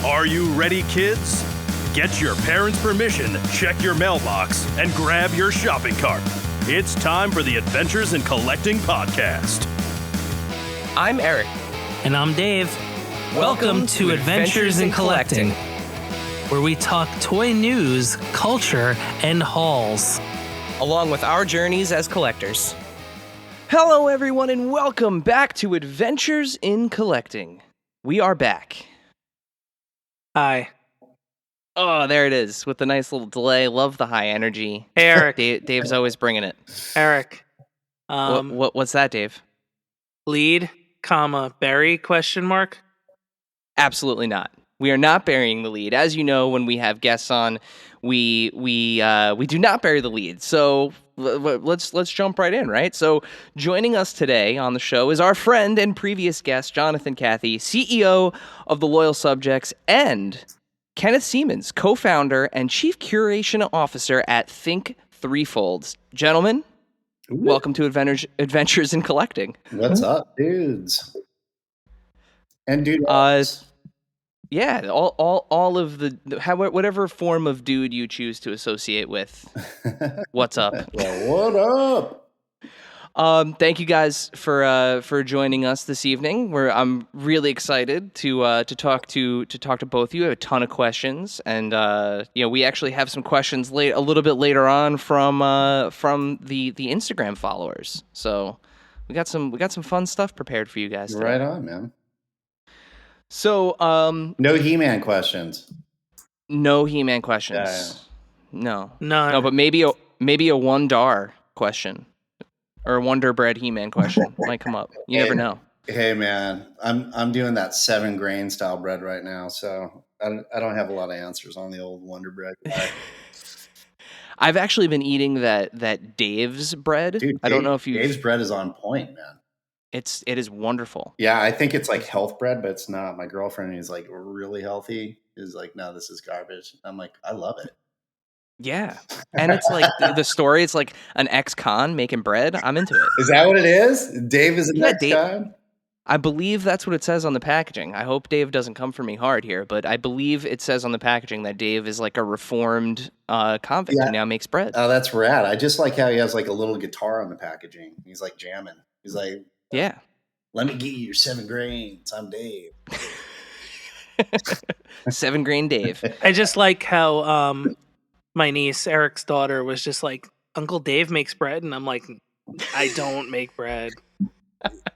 Are you ready, kids? Get your parents' permission, check your mailbox, and grab your shopping cart. It's time for the Adventures in Collecting podcast. I'm Eric. And I'm Dave. Welcome to Adventures in Collecting, where we talk toy news, culture, and hauls, along with our journeys as collectors. Hello, everyone, and welcome back to Adventures in Collecting. We are back. Hi. Oh, there it is, with the nice little delay. Love the high energy. Hey, Eric. Dave's always bringing it. Eric. What's that, Dave? Lead, bury, question mark? Absolutely not. We are not burying the lead. As you know, when we have guests on, we do not bury the lead. So let's jump right in, right? So joining us today on the show is our friend and previous guest, Jonathan Cathey, CEO of the Loyal Subjects, and Kenneth Siemens, co-founder and chief curation officer at 3Fold's. Gentlemen, welcome to Adventures in Collecting. What's up, dudes? And dude, yeah, all of the whatever form of dude you choose to associate with. What's up? Well, what up? Thank you guys for joining us this evening. I'm really excited to talk to both of you. I have a ton of questions, and we actually have some questions a little bit later on from the Instagram followers. So we got some fun stuff prepared for you guys today. Right on, man. So, no He-Man questions. No He-Man questions. Yeah. No, but maybe a Wondar question or a Wonder Bread He-Man question might come up. You never know. Hey, man, I'm doing that 7 grain style bread right now, so I don't have a lot of answers on the old Wonder Bread guy. I've actually been eating that Dave's bread. Dude, I don't know if Dave's bread is on point, man. It is wonderful. Yeah, I think it's like health bread, but it's not. My girlfriend is like really healthy. Is like, no, this is garbage. I'm like, I love it. Yeah, and it's like the story. It's like an ex-con making bread. I'm into it. Is that what it is? Dave is an ex-con? I believe that's what it says on the packaging. I hope Dave doesn't come for me hard here, but I believe it says on the packaging that Dave is like a reformed convict who now makes bread. Oh, that's rad. I just like how he has like a little guitar on the packaging. He's like jamming. He's like, yeah. Let me get you your 7 grains. I'm Dave. 7 grain Dave. I just like how my niece, Eric's daughter, was just like, Uncle Dave makes bread, and I'm like, I don't make bread.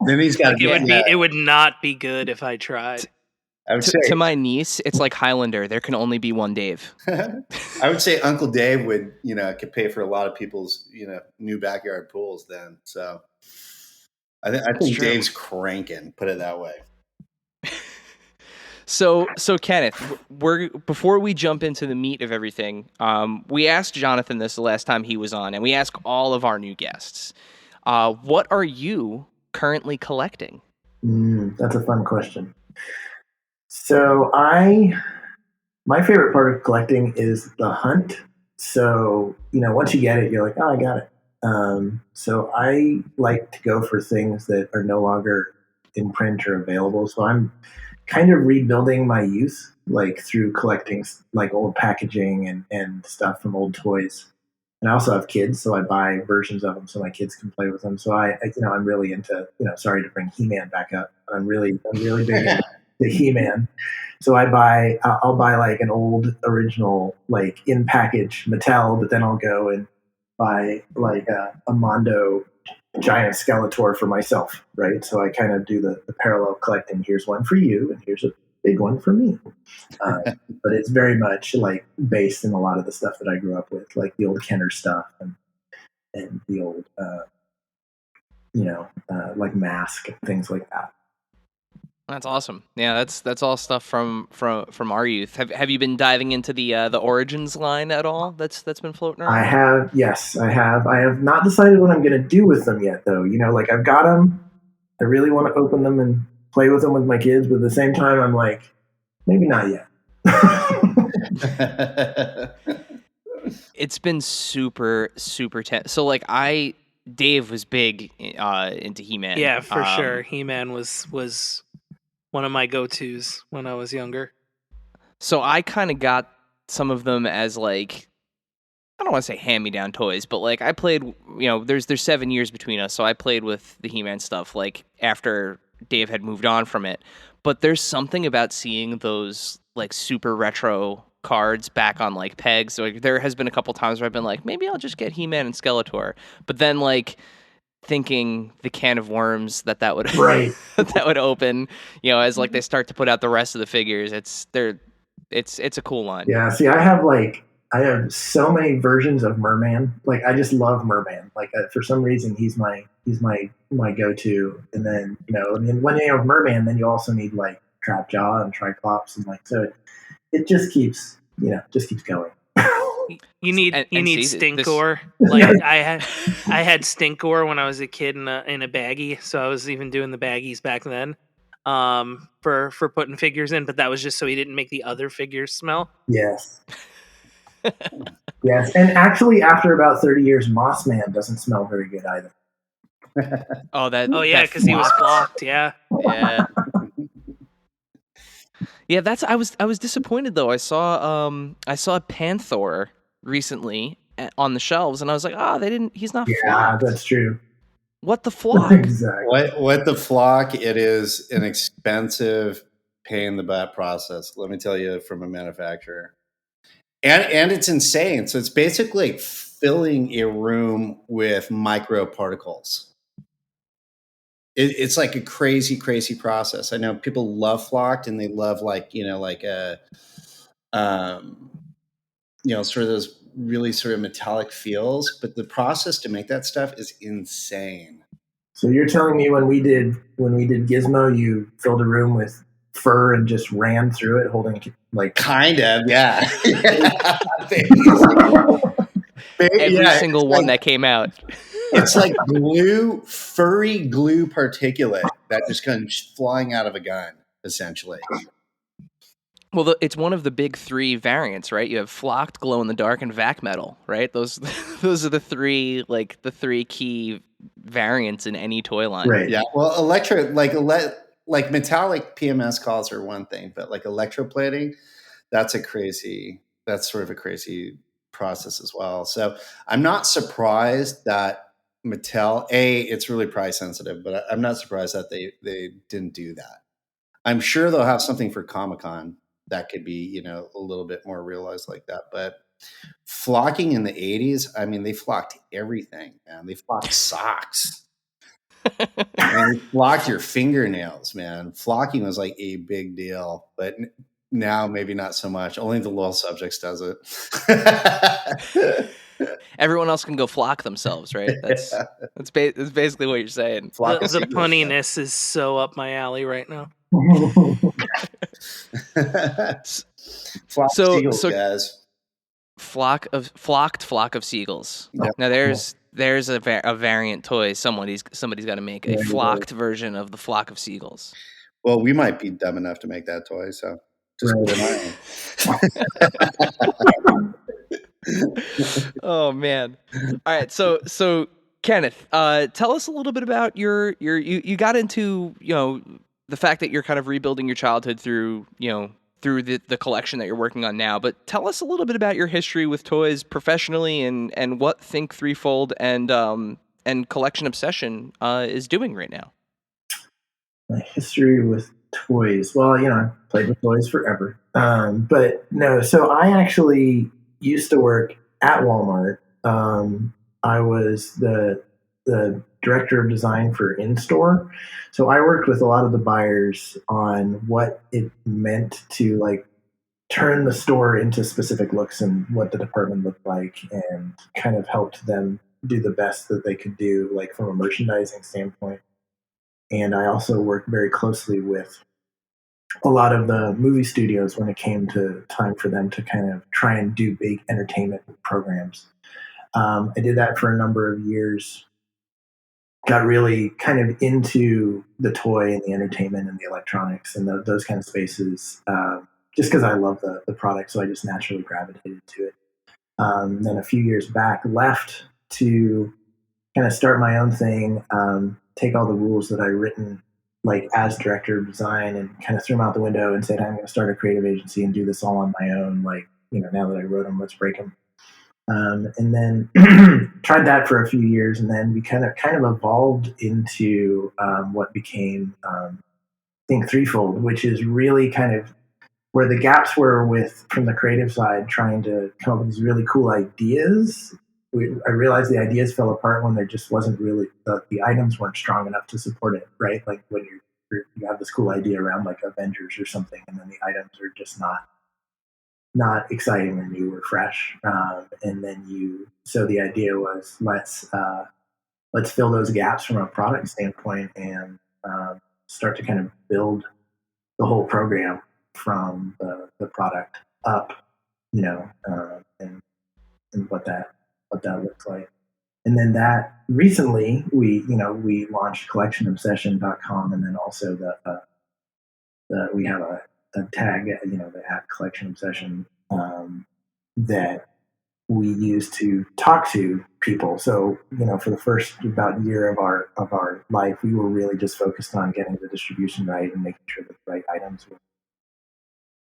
Then he's got it would not be good if I tried. I would say to my niece, it's like Highlander. There can only be one Dave. I would say Uncle Dave would, could pay for a lot of people's, new backyard pools then. So I think Dave's cranking, put it that way. So Kenneth, before we jump into the meat of everything, we asked Jonathan this the last time he was on, and we ask all of our new guests, what are you currently collecting? That's a fun question. So my favorite part of collecting is the hunt. So, once you get it, you're like, oh, I got it. So I like to go for things that are no longer in print or available. So I'm kind of rebuilding my youth, like through collecting like old packaging and stuff from old toys. And I also have kids, so I buy versions of them so my kids can play with them. So I'm really into, sorry to bring He-Man back up. I'm really big into the He-Man. So I'll buy like an old original, like in package Mattel, but then I'll go and buy like a Mondo giant Skeletor for myself, right? So I kind of do the parallel collecting. Here's one for you, and here's a big one for me. But it's very much like based in a lot of the stuff that I grew up with, like the old Kenner stuff and the old, like Mask and things like that. That's awesome. Yeah, that's all stuff from our youth. Have you been diving into the Origins line at all? That's been floating around. I have. Yes, I have. I have not decided what I'm going to do with them yet, though. Like I've got them. I really want to open them and play with them with my kids, but at the same time, I'm like, maybe not yet. It's been super tense. So like Dave was big into He-Man. Yeah, for sure. He-Man was one of my go-tos when I was younger. So I kind of got some of them as like, I don't want to say hand-me-down toys, but like I played, there's 7 years between us, so I played with the He-Man stuff like after Dave had moved on from it. But there's something about seeing those like super retro cards back on like pegs. So, like, there has been a couple times where I've been like, maybe I'll just get He-Man and Skeletor, but then like thinking the can of worms that would that would open, as like they start to put out the rest of the figures. It's a cool line. Yeah. See, I have so many versions of Merman. Like, I just love Merman. Like, for some reason, he's my go-to. And then, and then when you have Merman, then you also need like Trapjaw and Triclops, and like, so it just keeps going. You need Stinkor. Like I had Stinkor when I was a kid in a baggie, so I was even doing the baggies back then, for putting figures in. But that was just so he didn't make the other figures smell. Yes. Yes, and actually, after about 30 years, Mossman doesn't smell very good either. Because he was flocked. Yeah. Yeah, I was disappointed though. I saw Panther recently on the shelves, and I was like, he's not flocked. Yeah, that's true. What the flock? Exactly. What the flock? It is an expensive, pain in the butt process. Let me tell you, from a manufacturer, and it's insane. So it's basically filling a room with microparticles. It's like a crazy, crazy process. I know people love flocked, and they love sort of those really sort of metallic feels. But the process to make that stuff is insane. So you're telling me when we did Gizmo, you filled a room with fur and just ran through it, holding like kind of, yeah. Every single one that came out. It's like furry glue particulate that just comes flying out of a gun, essentially. Well, it's one of the big 3 variants, right? You have flocked, glow in the dark, and vac metal, right? Those are the 3 key variants in any toy line. Right. Yeah. Well, like metallic PMS calls are one thing, but like electroplating, that's sort of a crazy process as well. So I'm not surprised that Mattel, it's really price sensitive, but I'm not surprised that they didn't do that. I'm sure they'll have something for Comic-Con that could be, a little bit more realized like that. But flocking in the 80s, I mean, they flocked everything, man. They flocked socks. And they flocked your fingernails, man. Flocking was like a big deal, but now maybe not so much. Only the loyal subjects does it. Everyone else can go flock themselves, right? That's basically what you're saying. The punniness is so up my alley right now. Seagulls, guys. Flocked flock of seagulls. Yep. Now there's a variant toy somebody's got to make a flocked version of the flock of seagulls. Well, we might be dumb enough to make that toy, so just Oh man! All right, so Kenneth, tell us a little bit about you got into the fact that you're kind of rebuilding your childhood through the collection that you're working on now. But tell us a little bit about your history with toys professionally and what Think 3Fold and Collection Obsession is doing right now. My history with toys. Well, I played with toys forever. But no, so I actually used to work at Walmart. I was the director of design for in-store. So I worked with a lot of the buyers on what it meant to like turn the store into specific looks and what the department looked like, and kind of helped them do the best that they could do, like from a merchandising standpoint. And I also worked very closely with a lot of the movie studios when it came to time for them to kind of try and do big entertainment programs. I did that for a number of years. Got really kind of into the toy and the entertainment and the electronics and those kind of spaces, just because I love the product, so I just naturally gravitated to it. Then a few years back, left to kind of start my own thing, take all the rules that I'd written like as director of design and kind of threw them out the window and said, I'm going to start a creative agency and do this all on my own. Like, now that I wrote them, let's break them. And then tried that for a few years, and then we kind of evolved into what became I think 3Fold, which is really kind of where the gaps were from the creative side, trying to come up with these really cool ideas. I realized the ideas fell apart when there just wasn't really the items weren't strong enough to support it, right? Like when you have this cool idea around like Avengers or something, and then the items are just not exciting or new or fresh. And then so the idea was let's fill those gaps from a product standpoint and start to kind of build the whole program from the product up, and what that looks like. And then that recently we launched collectionobsession.com, and then also we have a tag, the @ Collection Obsession, that we use to talk to people. So, for the first about year of our life, we were really just focused on getting the distribution right and making sure that the right items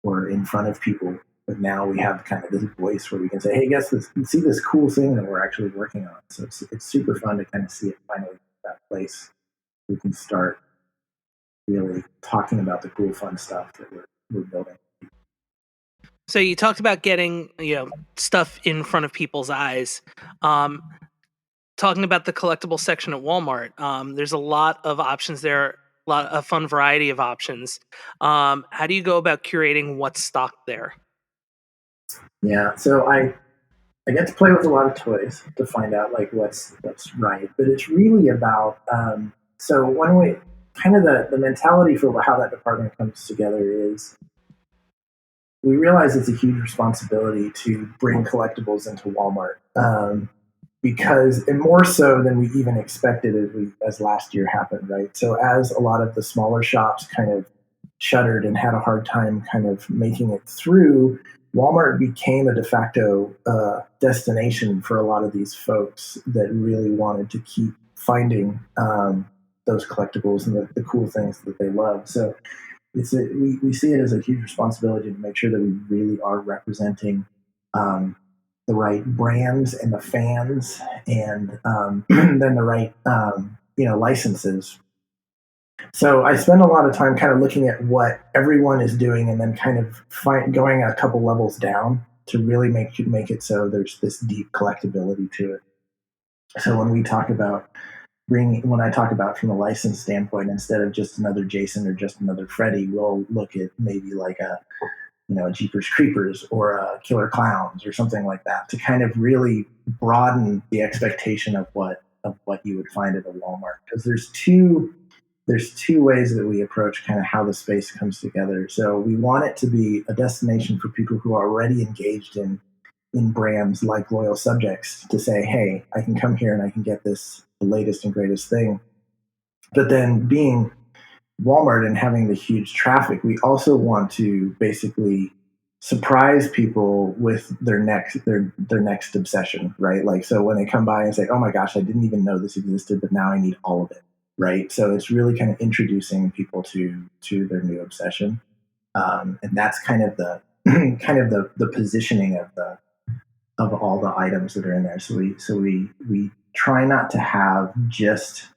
were in front of people. But now we have kind of this voice where we can say, hey, see this cool thing that we're actually working on. So it's super fun to kind of see it finally that place. We can start really talking about the cool, fun stuff that we're building. So you talked about getting stuff in front of people's eyes. Talking about the collectible section at Walmart, there's a lot of options there, a lot of fun variety of options. How do you go about curating what's stocked there? Yeah, so I get to play with a lot of toys to find out like what's right, but it's really about so one way, kind of the mentality for how that department comes together is we realize it's a huge responsibility to bring collectibles into Walmart, because, and more so than we even expected as last year happened, right? So as a lot of the smaller shops kind of shuttered and had a hard time kind of making it through, Walmart became a de facto destination for a lot of these folks that really wanted to keep finding those collectibles and the cool things that they love. So we see it as a huge responsibility to make sure that we really are representing the right brands and the fans, and then the right licenses. So I spend a lot of time kind of looking at what everyone is doing, and then kind of going a couple levels down to really make it so there's this deep collectability to it. So when I talk about from a license standpoint, instead of just another Jason or just another Freddy, we'll look at maybe like a Jeepers Creepers or a Killer Clowns or something like that, to kind of really broaden the expectation of what you would find at a Walmart. Because there's two ways that we approach kind of how the space comes together. So we want it to be a destination for people who are already engaged in brands like Loyal Subjects, to say, hey, I can come here and I can get the latest and greatest thing. But then being Walmart and having the huge traffic, we also want to basically surprise people with their next obsession, right? Like, so when they come by and say, oh my gosh, I didn't even know this existed, but now I need all of it, right? So it's really kind of introducing people to their new obsession. And that's kind of the positioning of all the items that are in there. So we try not to have just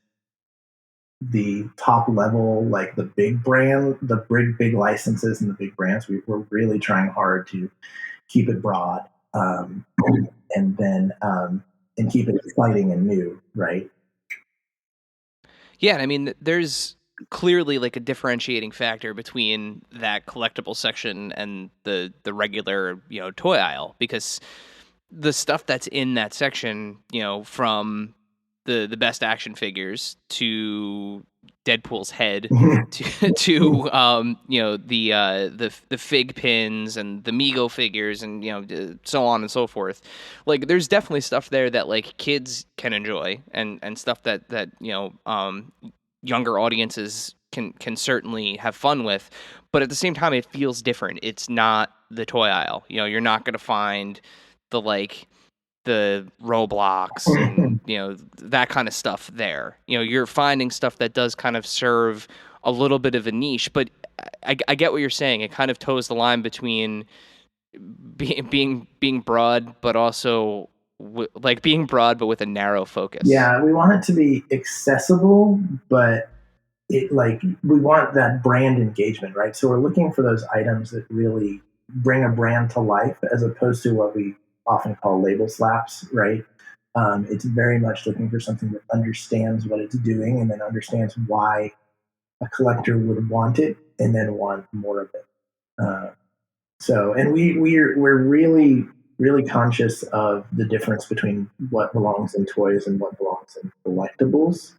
the top level, like the big brand, the big licenses and the big brands. We're really trying hard to keep it broad, and then and keep it exciting and new, right? Yeah, I mean, there's clearly like a differentiating factor between that collectible section and the regular toy aisle, because the stuff that's in that section, from the best action figures to Deadpool's head to the fig pins and the Mego figures and so on and so forth. Like, there's definitely stuff there that like kids can enjoy, and stuff that younger audiences can certainly have fun with. But at the same time, it feels different. It's not the toy aisle. You're not going to find the Roblox and that kind of stuff there. You're finding stuff that does kind of serve a little bit of a niche. But I get what you're saying. It kind of toes the line between being broad, but also like being broad, but with a narrow focus. Yeah, we want it to be accessible, but we want that brand engagement, right? So we're looking for those items that really bring a brand to life, as opposed to what we often call label slaps, right? It's very much looking for something that understands what it's doing and then understands why a collector would want it and then want more of it. And we're really conscious of the difference between what belongs in toys and what belongs in collectibles.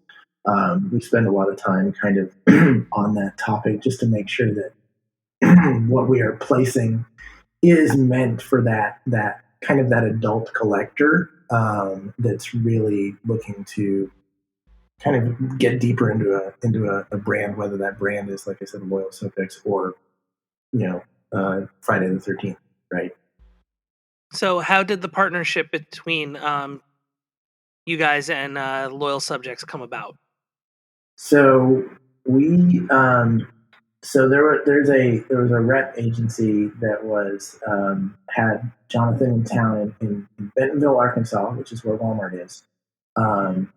We spend a lot of time kind of on that topic just to make sure that what we are placing is meant for that kind of that adult collector that's really looking to kind of get deeper into a brand, whether that brand is, like I said, Loyal Sopix or Friday the 13th, right? So how did the partnership between you guys and Loyal Subjects come about? So we there was a rep agency that was had Jonathan in town in Bentonville, Arkansas, which is where Walmart is, and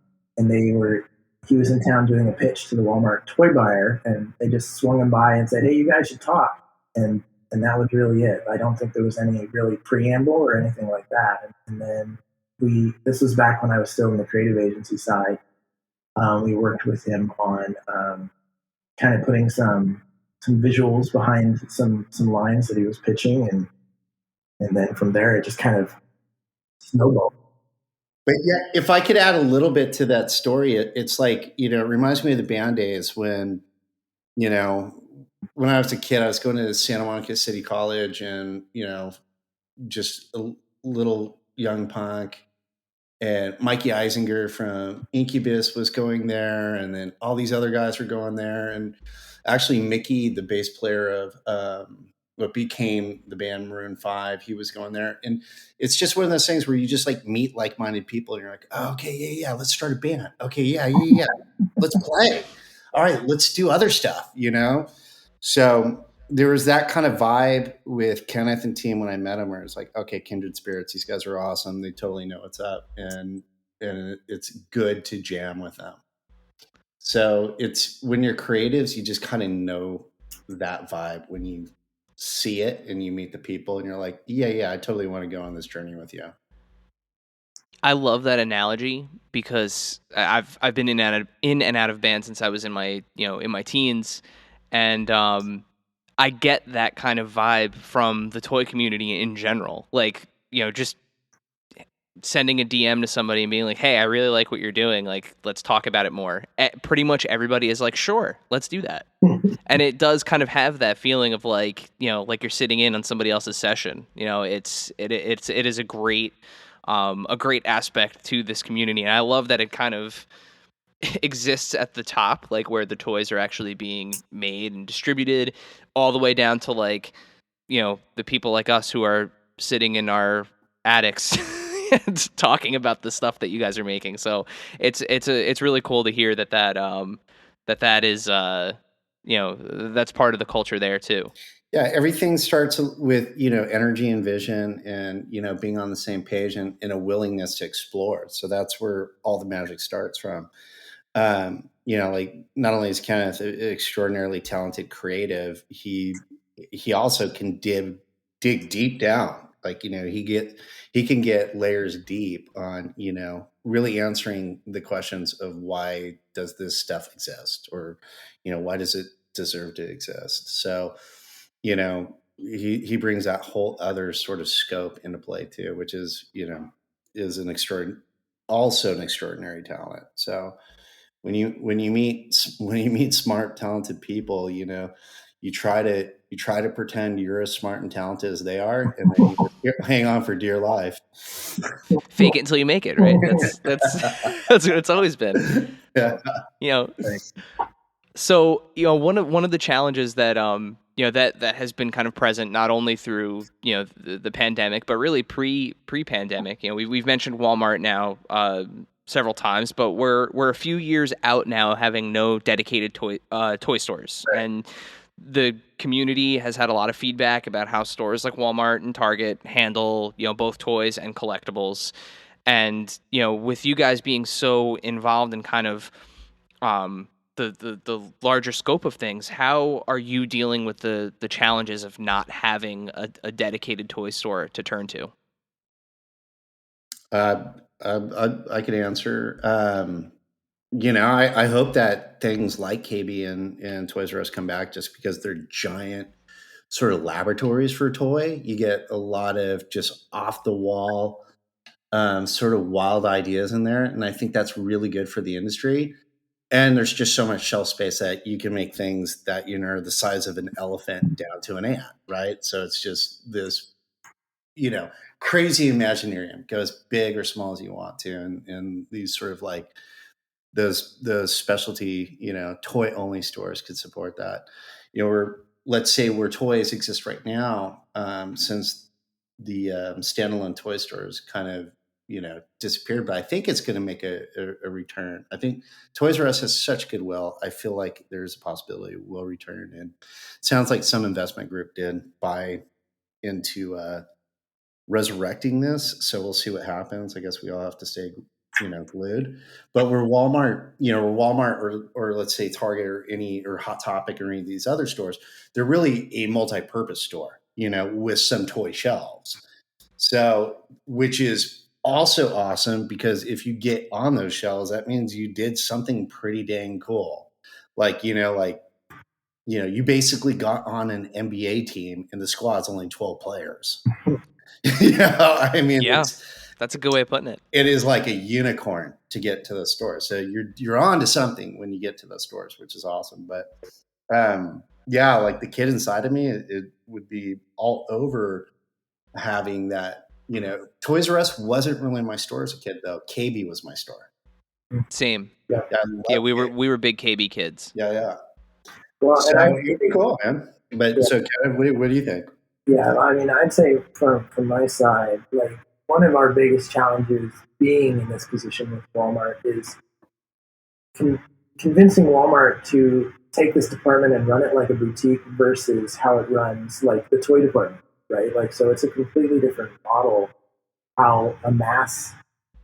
he was in town doing a pitch to the Walmart toy buyer, and they just swung him by and said, "Hey, you guys should talk," and that was really it. I don't think there was any really preamble or anything like that. And then this was back when I was still in the creative agency side. We worked with him on kind of putting some visuals behind some lines that he was pitching, and then from there it just kind of snowballed. But yeah, if I could add a little bit to that story, it's like, it reminds me of the band days when, when I was a kid, I was going to Santa Monica City College and, just a little young punk, and Mikey Eisinger from Incubus was going there. And then all these other guys were going there. And actually Mickey, the bass player of what became the band Maroon 5, he was going there. And it's just one of those things where you just like meet like-minded people and you're like, oh, okay, yeah, let's start a band. Okay, yeah, let's play. All right, let's do other stuff, So there was that kind of vibe with Kenneth and team when I met him, where it's like, okay, kindred spirits. These guys are awesome. They totally know what's up, and it's good to jam with them. So it's when you're creatives, you just kind of know that vibe when you see it and you meet the people, and you're like, yeah, I totally want to go on this journey with you. I love that analogy because I've been in and out of bands since I was in my teens, and I get that kind of vibe from the toy community in general. Like, just sending a DM to somebody and being like, "Hey, I really like what you're doing. Like, let's talk about it more." Pretty much everybody is like, "Sure, let's do that." And it does kind of have that feeling of like, like you're sitting in on somebody else's session. It is a great aspect to this community, and I love that it kind of exists at the top, like where the toys are actually being made and distributed, all the way down to like, the people like us who are sitting in our attics and talking about the stuff that you guys are making. So it's really cool to hear that is that's part of the culture there too. Yeah, everything starts with, energy and vision and, being on the same page and a willingness to explore. So that's where all the magic starts from. Like not only is Kenneth an extraordinarily talented creative, he also can dig deep down. Like, he can get layers deep on, really answering the questions of why does this stuff exist, or, why does it deserve to exist? So, he brings that whole other sort of scope into play too, which is, is an extraordinary talent. So when you meet smart, talented people, you try to pretend you're as smart and talented as they are, and then you hang on for dear life. Fake it until you make it, right? That's what it's always been. Yeah. So, one of the challenges that that has been kind of present not only through the pandemic, but really pre-pandemic. We've mentioned Walmart now several times, but we're a few years out now having no dedicated toy stores, right. And the community has had a lot of feedback about how stores like Walmart and Target handle, both toys and collectibles. And, with you guys being so involved in kind of the larger scope of things, how are you dealing with the challenges of not having a dedicated toy store to turn to? I could answer. I hope that things like KB and Toys R Us come back, just because they're giant sort of laboratories for toy. You get a lot of just off the wall, sort of wild ideas in there. And I think that's really good for the industry. And there's just so much shelf space that you can make things that, are the size of an elephant down to an ant, right? So it's just this, crazy Imaginarium, goes big or small as you want to. And these sort of like those specialty, toy only stores could support that. Let's say where toys exist right now, since the standalone toy stores kind of, disappeared, but I think it's going to make a return. I think Toys R Us has such goodwill. I feel like there's a possibility it will return. And it sounds like some investment group did buy into resurrecting this. So we'll see what happens. I guess we all have to stay, glued. But we're Walmart, or let's say Target or Hot Topic or any of these other stores, they're really a multi-purpose store, with some toy shelves. So, which is also awesome, because if you get on those shelves, that means you did something pretty dang cool. You basically got on an NBA team and the squad's only 12 players. Yeah, that's a good way of putting it. It is like a unicorn to get to the store. So you're on to something when you get to those stores, which is awesome. But like the kid inside of me, it would be all over having that. Toys R Us wasn't really my store as a kid, though. KB was my store. Same. Yeah, we were big KB kids. Yeah. Well, so it'd be cool, man. But so, Kenneth, what do you think? Yeah, I mean, I'd say from my side, like, one of our biggest challenges being in this position with Walmart is convincing Walmart to take this department and run it like a boutique versus how it runs like the toy department, right? Like, so it's a completely different model how a mass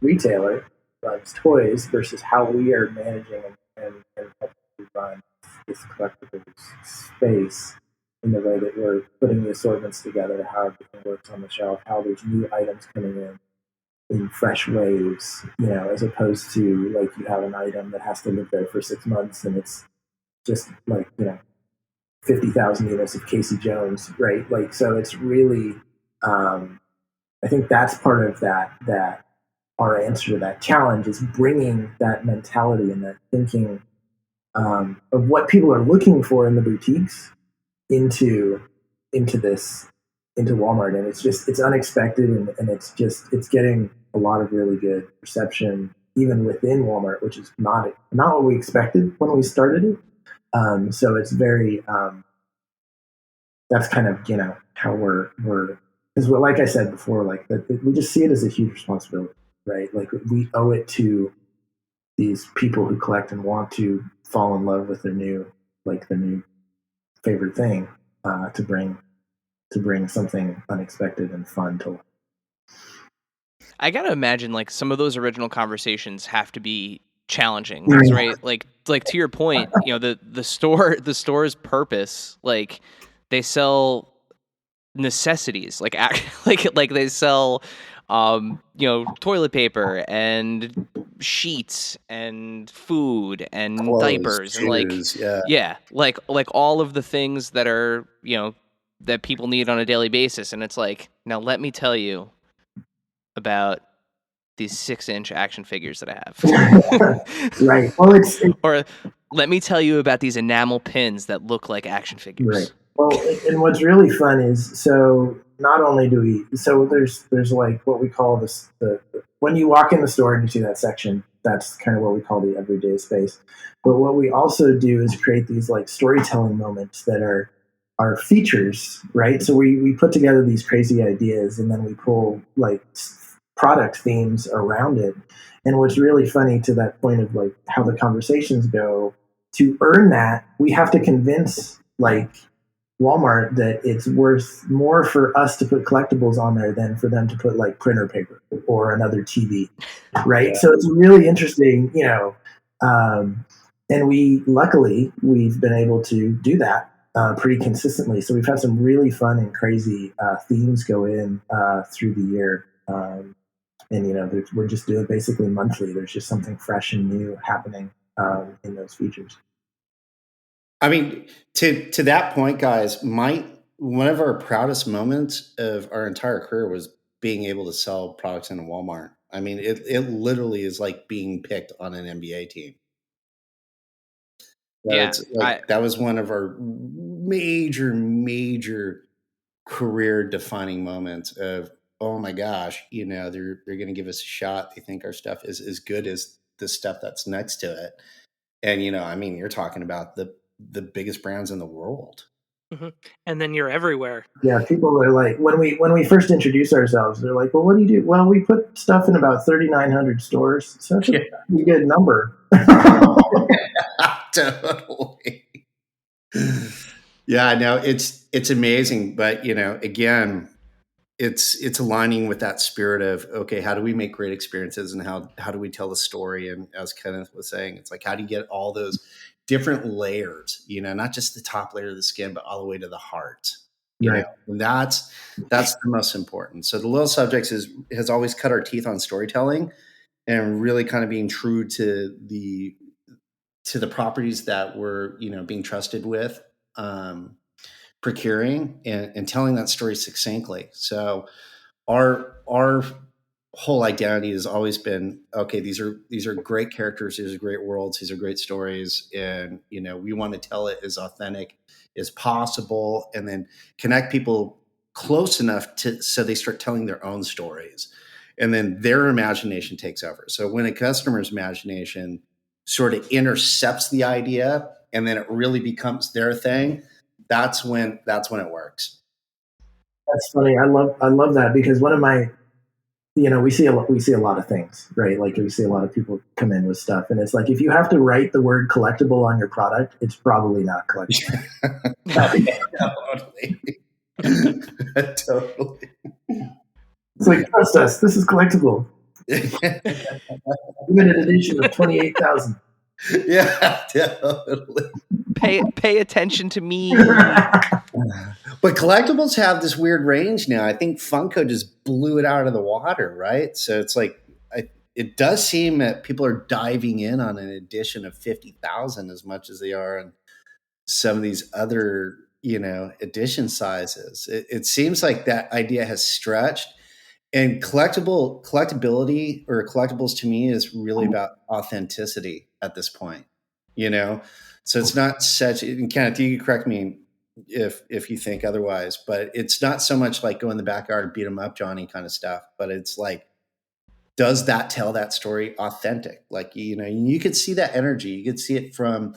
retailer runs toys versus how we are managing and helping run this collectible space in the way that we're putting the assortments together, how everything works on the shelf, how there's new items coming in fresh waves, as opposed to like you have an item that has to live there for 6 months and it's just like, 50,000 units of Casey Jones, right? Like, so it's really, I think that's part of that our answer to that challenge is bringing that mentality and that thinking of what people are looking for in the boutiques into Walmart. And it's unexpected and it's getting a lot of really good reception even within Walmart, which is not what we expected when we started it. So it's very that's kind of how we're because like I said before, like we just see it as a huge responsibility, right? Like we owe it to these people who collect and want to fall in love with their new favorite thing, to bring something unexpected and fun to life. I gotta imagine like some of those original conversations have to be challenging, right? Like to your point, the store's purpose, like they sell necessities, like they sell toilet paper and sheets and food and clothes, diapers, shoes, and like all of the things that are that people need on a daily basis. And it's like, now let me tell you about these 6-inch action figures that I have. Right. Well, or let me tell you about these enamel pins that look like action figures. Right. Well, and what's really fun is, so not only do we, so there's like what we call this, when you walk in the store and you see that section, that's kind of what we call the everyday space. But what we also do is create these like storytelling moments that are features, right? So we put together these crazy ideas and then we pull like product themes around it. And what's really funny to that point of like how the conversations go, to earn that, we have to convince like Walmart that it's worth more for us to put collectibles on there than for them to put like printer paper or another TV, right? Yeah. So it's really interesting, and we've been able to do that pretty consistently. So we've had some really fun and crazy themes go in through the year. And we're just doing basically monthly. There's just something fresh and new happening in those features. I mean, to that point, guys, one of our proudest moments of our entire career was being able to sell products in a Walmart. I mean, it literally is like being picked on an NBA team. That was one of our major career defining moments of, oh my gosh, they're going to give us a shot. They think our stuff is as good as the stuff that's next to it. And, you're talking about the biggest brands in the world. Mm-hmm. And then you're everywhere. Yeah, people are like, when we first introduce ourselves, they're like, well, what do you do? Well, we put stuff in about 3,900 stores. So that's a pretty good number. Totally. Yeah, no, it's amazing. But, again, it's aligning with that spirit of, okay, how do we make great experiences and how do we tell the story? And as Kenneth was saying, it's like, how do you get all those different layers, not just the top layer of the skin, but all the way to the heart, right. And that's the most important. So the Little Subjects has always cut our teeth on storytelling and really kind of being true to the properties that we're, being trusted with, procuring and telling that story succinctly. So our whole identity has always been, okay, these are great characters, these are great worlds, these are great stories, and we want to tell it as authentic as possible, and then connect people close enough so they start telling their own stories, and then their imagination takes over. So when a customer's imagination sort of intercepts the idea and then it really becomes their thing, that's when it works. That's funny. I love that, because one of my, we see a lot of things, right? Like we see a lot of people come in with stuff, and it's like, if you have to write the word collectible on your product, it's probably not collectible. Totally. It's like, trust us, this is collectible. Limited edition of 28,000. Yeah, totally. Pay attention to me. But collectibles have this weird range now. I think Funko just blew it out of the water, right? So it's like, it does seem that people are diving in on an edition of 50,000 as much as they are on some of these other, edition sizes. It seems like that idea has stretched. And collectability or collectibles to me is really about authenticity at this point, So it's not such, and Kenneth, you can correct me if you think otherwise, but it's not so much like go in the backyard and beat them up, Johnny kind of stuff, but it's like, does that tell that story authentic? Like, you could see that energy. You could see it from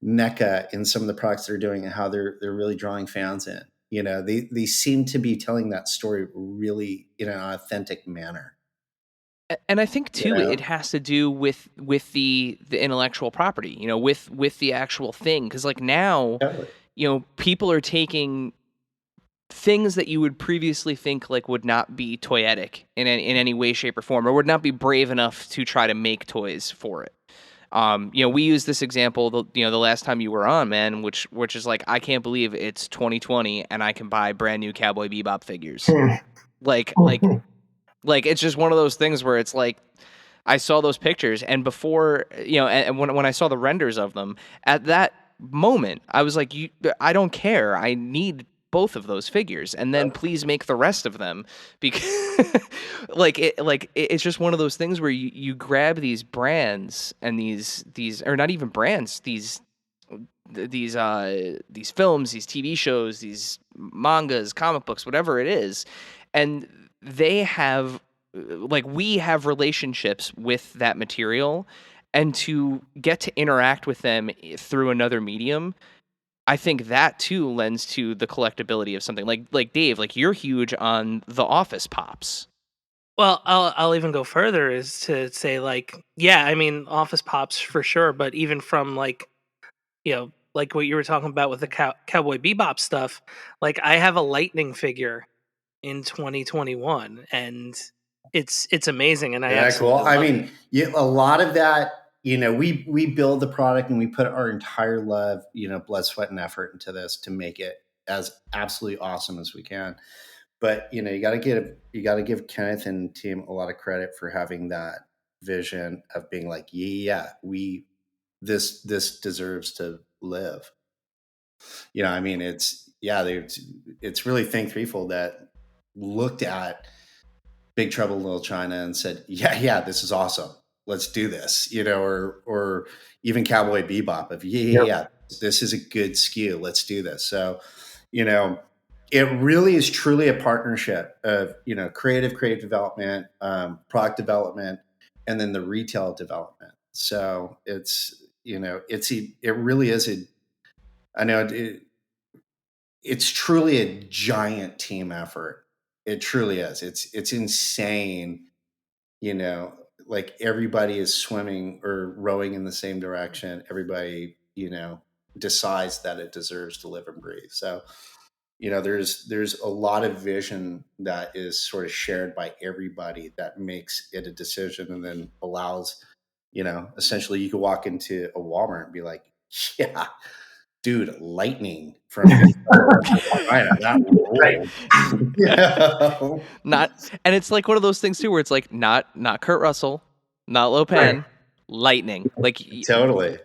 NECA in some of the products they're doing and how they're really drawing fans in. They seem to be telling that story really in an authentic manner. And I think too, it has to do with the intellectual property, with the actual thing. Because like now, people are taking things that you would previously think like would not be toyetic in any way, shape, or form, or would not be brave enough to try to make toys for it. We used this example, the last time you were on, man, which is like, I can't believe it's 2020 and I can buy brand new Cowboy Bebop figures. like it's just one of those things where it's like, I saw those pictures, and before, and when I saw the renders of them, at that moment, I was like, I don't care. I need both of those figures, and then please make the rest of them, because it's just one of those things where you grab these brands and these or not even brands, these films, these TV shows, these mangas, comic books, whatever it is, and they have, like, we have relationships with that material, and to get to interact with them through another medium, I think that too lends to the collectability of something. Like Dave, like, you're huge on the Office Pops. Well, I'll even go further is to say like, yeah, I mean, Office Pops for sure, but even from like, like what you were talking about with the Cowboy Bebop stuff, like I have a Lightning figure in 2021, and it's amazing, and I absolutely cool. I love mean, a lot of that, we build the product and we put our entire love, blood, sweat, and effort into this to make it as absolutely awesome as we can. But you got to give Kenneth and team a lot of credit for having that vision of being like, this deserves to live. I mean, it's really Think 3Fold that looked at Big Trouble in Little China and said, yeah, this is awesome. Let's do this, or even Cowboy Bebop of this is a good SKU. Let's do this. So, it really is truly a partnership of, creative development, product development, and then the retail development. So it's, it really is it's truly a giant team effort. It truly is. It's insane. Like everybody is swimming or rowing in the same direction. Everybody, decides that it deserves to live and breathe. So, there's a lot of vision that is sort of shared by everybody that makes it a decision and then allows, essentially you could walk into a Walmart and be like, yeah, dude, Lightning from right. Not, and it's like one of those things too, where it's like not Kurt Russell, not Lopan, right. Lightning, like totally.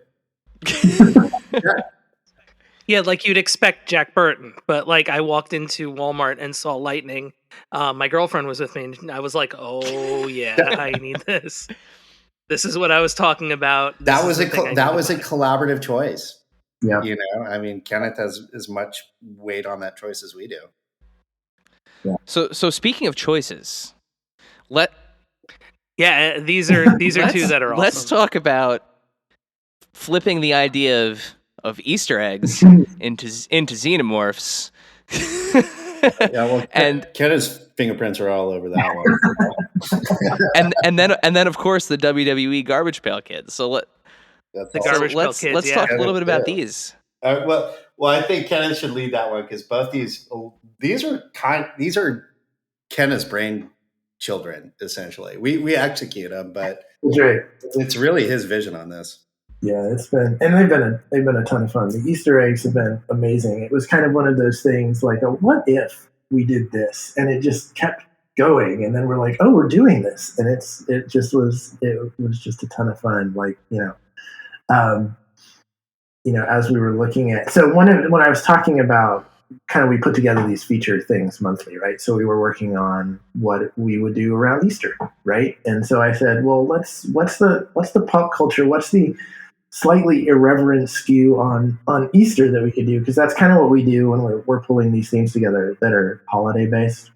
Yeah, like you'd expect Jack Burton, but like I walked into Walmart and saw Lightning. My girlfriend was with me, and I was like, "Oh yeah, I need this. This is what I was talking about." That was a collaborative choice. Yeah, I mean, Kenneth has as much weight on that choice as we do. Yeah. So speaking of choices, these are two that are awesome. Let's talk about flipping the idea of Easter eggs into xenomorphs. And Kenneth's fingerprints are all over that one. and then of course the WWE Garbage Pail Kids. So Garbage Pail Kids. Let's talk a little bit about these. Well, I think Kenneth should lead that one because both these are Kenneth's brain children essentially. We execute them, but it's really his vision on this. Yeah, they've been a ton of fun. The Easter eggs have been amazing. It was kind of one of those things like, what if we did this? And it just kept going. And then we're like, oh, we're doing this. And it was just a ton of fun. Like, as we were looking at, so when I was talking about kind of, we put together these feature things monthly, right? So we were working on what we would do around Easter, right? And so I said, well, what's the pop culture? What's the slightly irreverent skew on Easter that we could do? Because that's kind of what we do when we're pulling these themes together that are holiday based.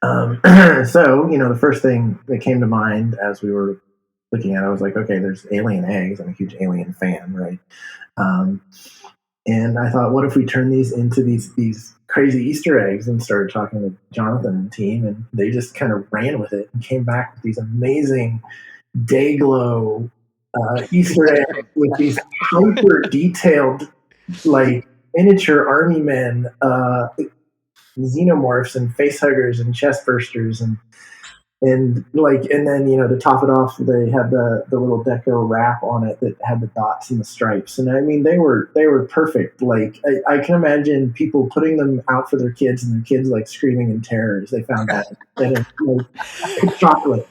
So, the first thing that came to mind as we were looking at it, I was like, okay, there's alien eggs. I'm a huge Alien fan, right? And I thought, what if we turn these into these crazy Easter eggs? And started talking to Jonathan and team, and they just kind of ran with it and came back with these amazing day glow Easter eggs with these hyper detailed, like miniature army men, xenomorphs and facehuggers and chest bursters and then to top it off, they had the little deco wrap on it that had the dots and the stripes, and I mean they were perfect. Like I can imagine people putting them out for their kids, and their kids like screaming in terror as they found out that it's chocolate.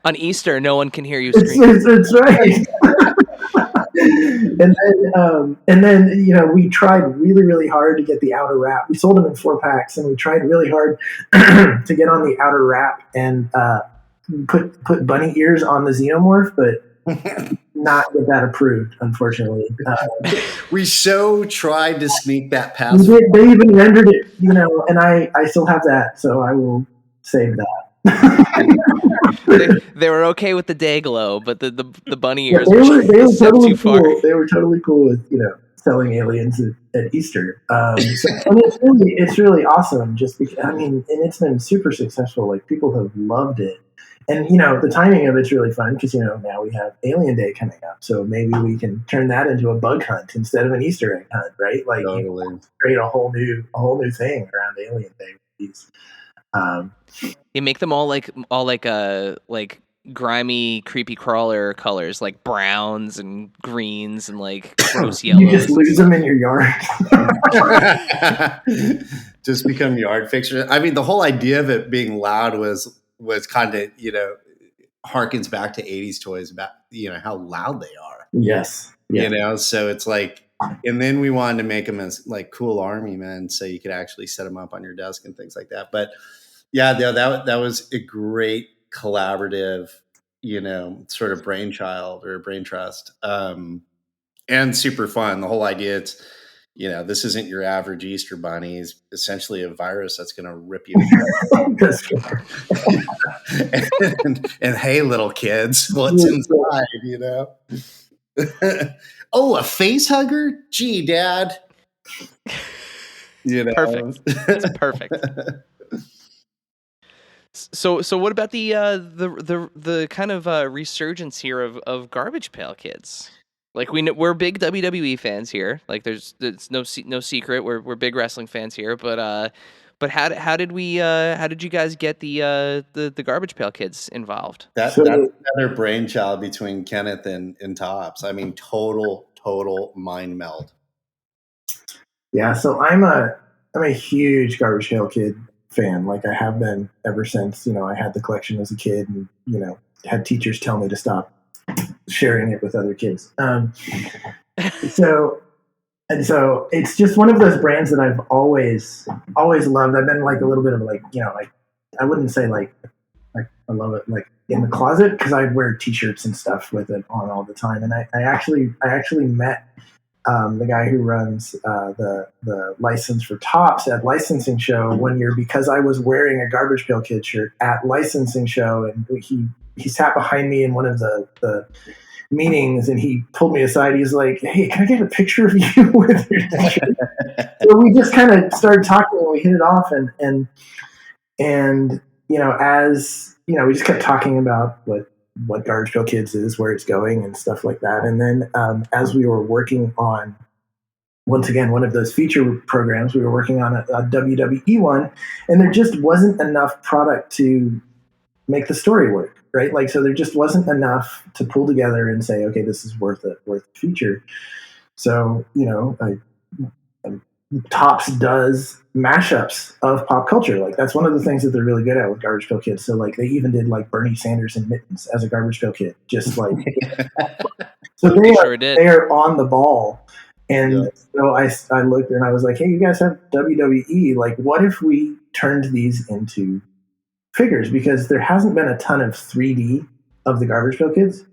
On Easter, no one can hear you scream. It's right. And then we tried really, really hard to get the outer wrap. We sold them in 4-packs, and we tried really hard to get on the outer wrap and put bunny ears on the xenomorph, but not get that approved, unfortunately. We so tried to sneak that past. They even rendered it, and I still have that, so I will save that. They were okay with the day glow, but the bunny ears they were totally too far. Cool. They were totally cool with selling aliens at Easter. And it's really awesome. Just because, I mean, and it's been super successful. Like people have loved it. And, the timing of it's really fun because, now we have Alien Day coming up. So maybe we can turn that into a bug hunt instead of an Easter egg hunt, right? Like totally. Create a whole new thing around Alien Day with these. You make them all like grimy, creepy crawler colors, like browns and greens and like gross yellows. You just lose them in your yard. Just become yard fixture. I mean, the whole idea of it being loud was kind of, harkens back to 80s toys about, how loud they are. Yes. Yeah. So it's like, and then we wanted to make them as like cool army men so you could actually set them up on your desk and things like that. But yeah, that was a great collaborative, sort of brainchild or brain trust, and super fun. The whole idea, it's, this isn't your average Easter bunny. It's essentially a virus that's going to rip you. and hey, little kids, what's inside, Oh, a face hugger? Gee, Dad. Perfect. It's perfect. So what about the kind of resurgence here of Garbage Pail Kids? Like we're big WWE fans here. Like it's no secret we're big wrestling fans here. But how did you guys get the Garbage Pail Kids involved? That's another brainchild between Kenneth and Tops. I mean, total mind meld. Yeah, so I'm a huge Garbage Pail Kid fan. Like I have been ever since, I had the collection as a kid and, had teachers tell me to stop sharing it with other kids. So it's just one of those brands that I've always loved. I've been like a little bit of like, I wouldn't say like I love it like in the closet because I'd wear t-shirts and stuff with it on all the time. And I actually met the guy who runs the license for Tops at licensing show one year because I was wearing a Garbage Pail Kid shirt at licensing show, and he sat behind me in one of the meetings, and he pulled me aside. He's like, "Hey, can I get a picture of you with your t-shirt?" So we just kind of started talking, and we hit it off, and as we just kept talking about what Garbage Pail Kids is, where it's going, and stuff like that. And then as we were working on, once again, one of those feature programs, we were working on a WWE one, and there just wasn't enough product to make the story work, right? Like, so there just wasn't enough to pull together and say, okay, this is worth a feature. So, Tops does mashups of pop culture. Like that's one of the things that they're really good at with Garbage Pail Kids. So like they even did like Bernie Sanders and mittens as a Garbage Pail Kid, just like so they are on the ball. And so I looked and I was like, hey, you guys have WWE. Like, what if we turned these into figures? Because there hasn't been a ton of 3D of the Garbage Pail Kids.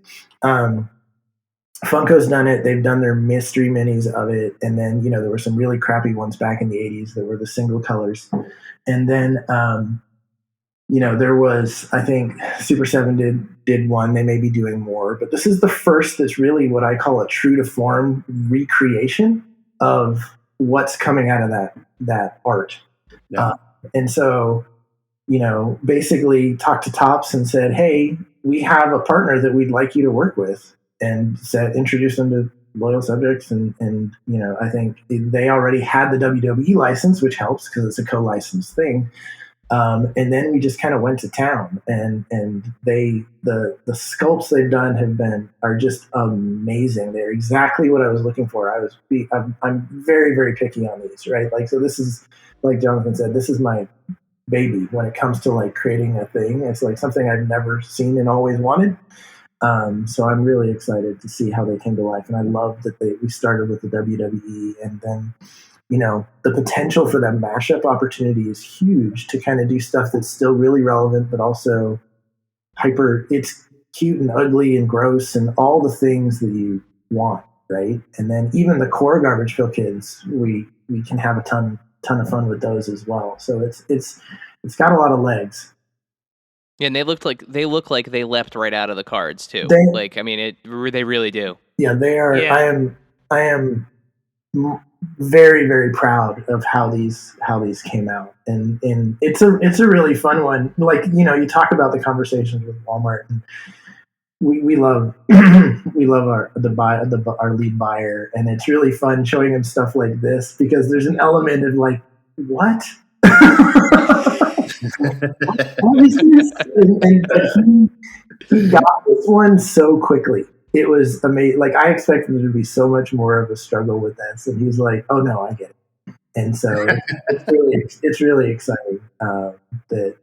Funko's done it. They've done their mystery minis of it. And then, there were some really crappy ones back in the 80s that were the single colors. And then, there was, I think Super 7 did one. They may be doing more. But this is the first that's really what I call a true to form recreation of what's coming out of that art. Yeah. And so, basically talked to Tops and said, hey, we have a partner that we'd like you to work with. And introduce them to loyal subjects, and I think they already had the WWE license, which helps because it's a co-licensed thing. And then we just kind of went to town, and the sculpts they've done are just amazing. They're exactly what I was looking for. I'm very, very picky on these, right? Like, so this is, like Jonathan said, this is my baby when it comes to like creating a thing. It's like something I've never seen and always wanted. So I'm really excited to see how they came to life. And I love that we started with the WWE, and then, the potential for that mashup opportunity is huge to kind of do stuff that's still really relevant, but also it's cute and ugly and gross and all the things that you want. Right. And then even the core Garbage Pail Kids, we can have a ton of fun with those as well. So it's got a lot of legs. Yeah, and they look like they leapt right out of the cards too. They really do. Yeah, they are. Yeah. I am very, very proud of how these came out, and it's a really fun one. Like, you talk about the conversations with Walmart, and we love we love our lead buyer, and it's really fun showing him stuff like this because there's an element of like, what? What is this? But he got this one so quickly. It was amazing. Like, I expected there to be so much more of a struggle with this, and he's like, "Oh no, I get it." And so it's really exciting that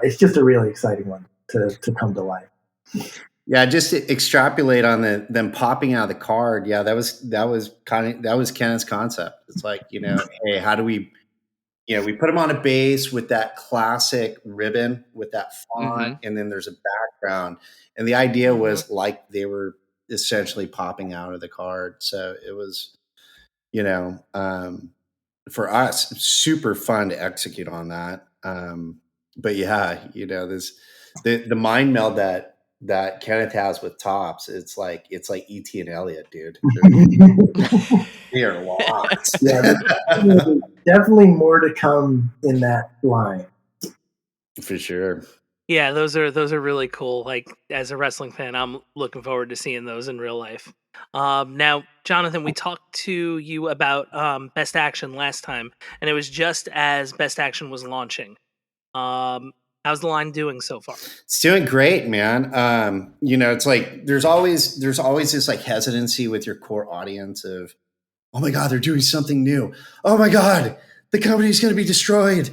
it's just a really exciting one to come to life. Yeah, just to extrapolate on them popping out of the card. Yeah, that was Kenneth's concept. It's like, hey, how do we, we put them on a base with that classic ribbon with that font, and then there's a background. And the idea was like they were essentially popping out of the card. So it was, for us, super fun to execute on that. But yeah, this the mind meld that Kenneth has with Topps, it's like E.T. and Elliot, dude. They are locked. Yeah, definitely more to come in that line. For sure. Yeah, those are really cool. Like, as a wrestling fan, I'm looking forward to seeing those in real life. Now, Jonathan, we talked to you about Best Action last time, and it was just as Best Action was launching. How's the line doing so far? It's doing great, man. It's like there's always this like hesitancy with your core audience of, oh my God, they're doing something new. Oh my God, the company's going to be destroyed.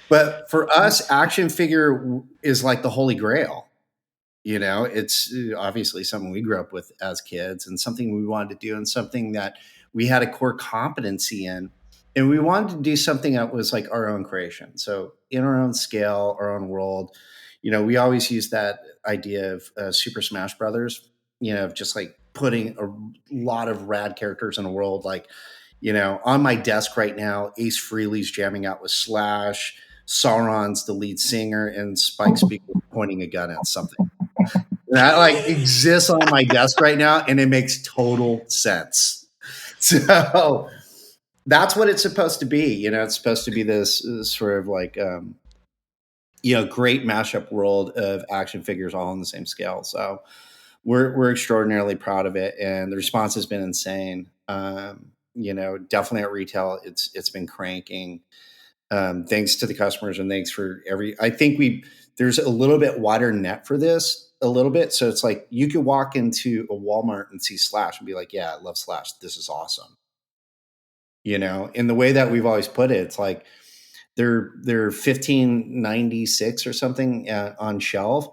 But for us, action figure is like the holy grail. It's obviously something we grew up with as kids and something we wanted to do and something that we had a core competency in. And we wanted to do something that was like our own creation. So in our own scale, our own world, we always use that idea of Super Smash Brothers, of just like putting a lot of rad characters in a world. Like, on my desk right now, Ace Frehley's jamming out with Slash, Sauron's the lead singer, and Spike Spiegel pointing a gun at something. That like exists on my desk right now, and it makes total sense. So that's what it's supposed to be. It's supposed to be this sort of like, great mashup world of action figures all on the same scale. So we're extraordinarily proud of it, and the response has been insane. Definitely at retail, it's been cranking. Thanks to the customers and thanks for I think there's a little bit wider net for this a little bit. So it's like you could walk into a Walmart and see Slash and be like, yeah, I love Slash. This is awesome. In the way that we've always put it, it's like they're $15.96 or something on shelf.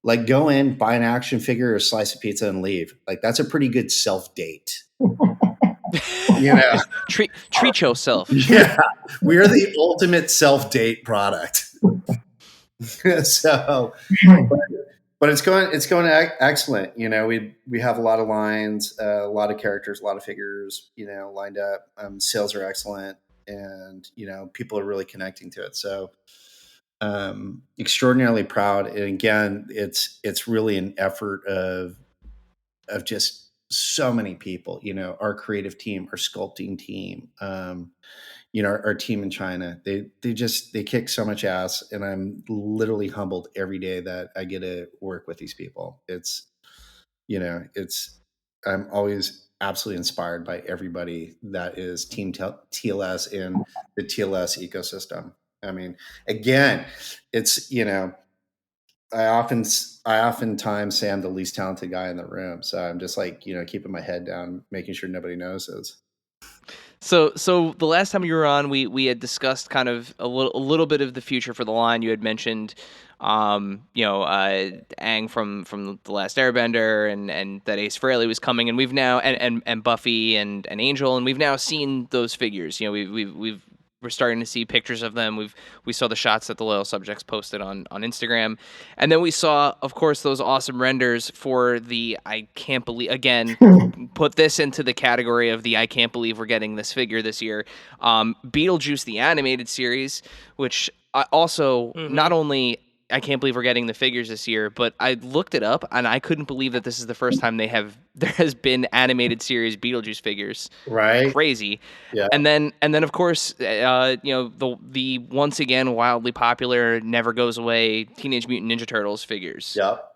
Like, go in, buy an action figure or a slice of pizza and leave. Like, that's a pretty good self-date. Treat yourself. Yeah, we are the ultimate self-date product. So, but it's going excellent. We have a lot of lines, a lot of characters, a lot of figures, lined up. Sales are excellent, and people are really connecting to it. So, extraordinarily proud. And again, it's really an effort of just so many people, our creative team, our sculpting team, our team in China, they kick so much ass, and I'm literally humbled every day that I get to work with these people. I'm always absolutely inspired by everybody that is Team TLS in the TLS ecosystem. I mean, again, it's, I oftentimes say I'm the least talented guy in the room. So I'm just like, keeping my head down, making sure nobody notices. So the last time you were on, we had discussed kind of a little bit of the future for the line. You had mentioned, Aang from The Last Airbender, and that Ace Frehley was coming, and we've now and Buffy and Angel, and we've now seen those figures. We're starting to see pictures of them. We saw the shots that the Loyal Subjects posted on Instagram. And then we saw, of course, those awesome renders for the I can't believe, again, put this into the category of the I can't believe we're getting this figure this year. Beetlejuice, the animated series, which also not only can't believe we're getting the figures this year, but I looked it up and I couldn't believe that this is the first time there has been animated series Beetlejuice figures. Right. Crazy. Yeah. And then of course, the once again wildly popular, never goes away Teenage Mutant Ninja Turtles figures. Yep.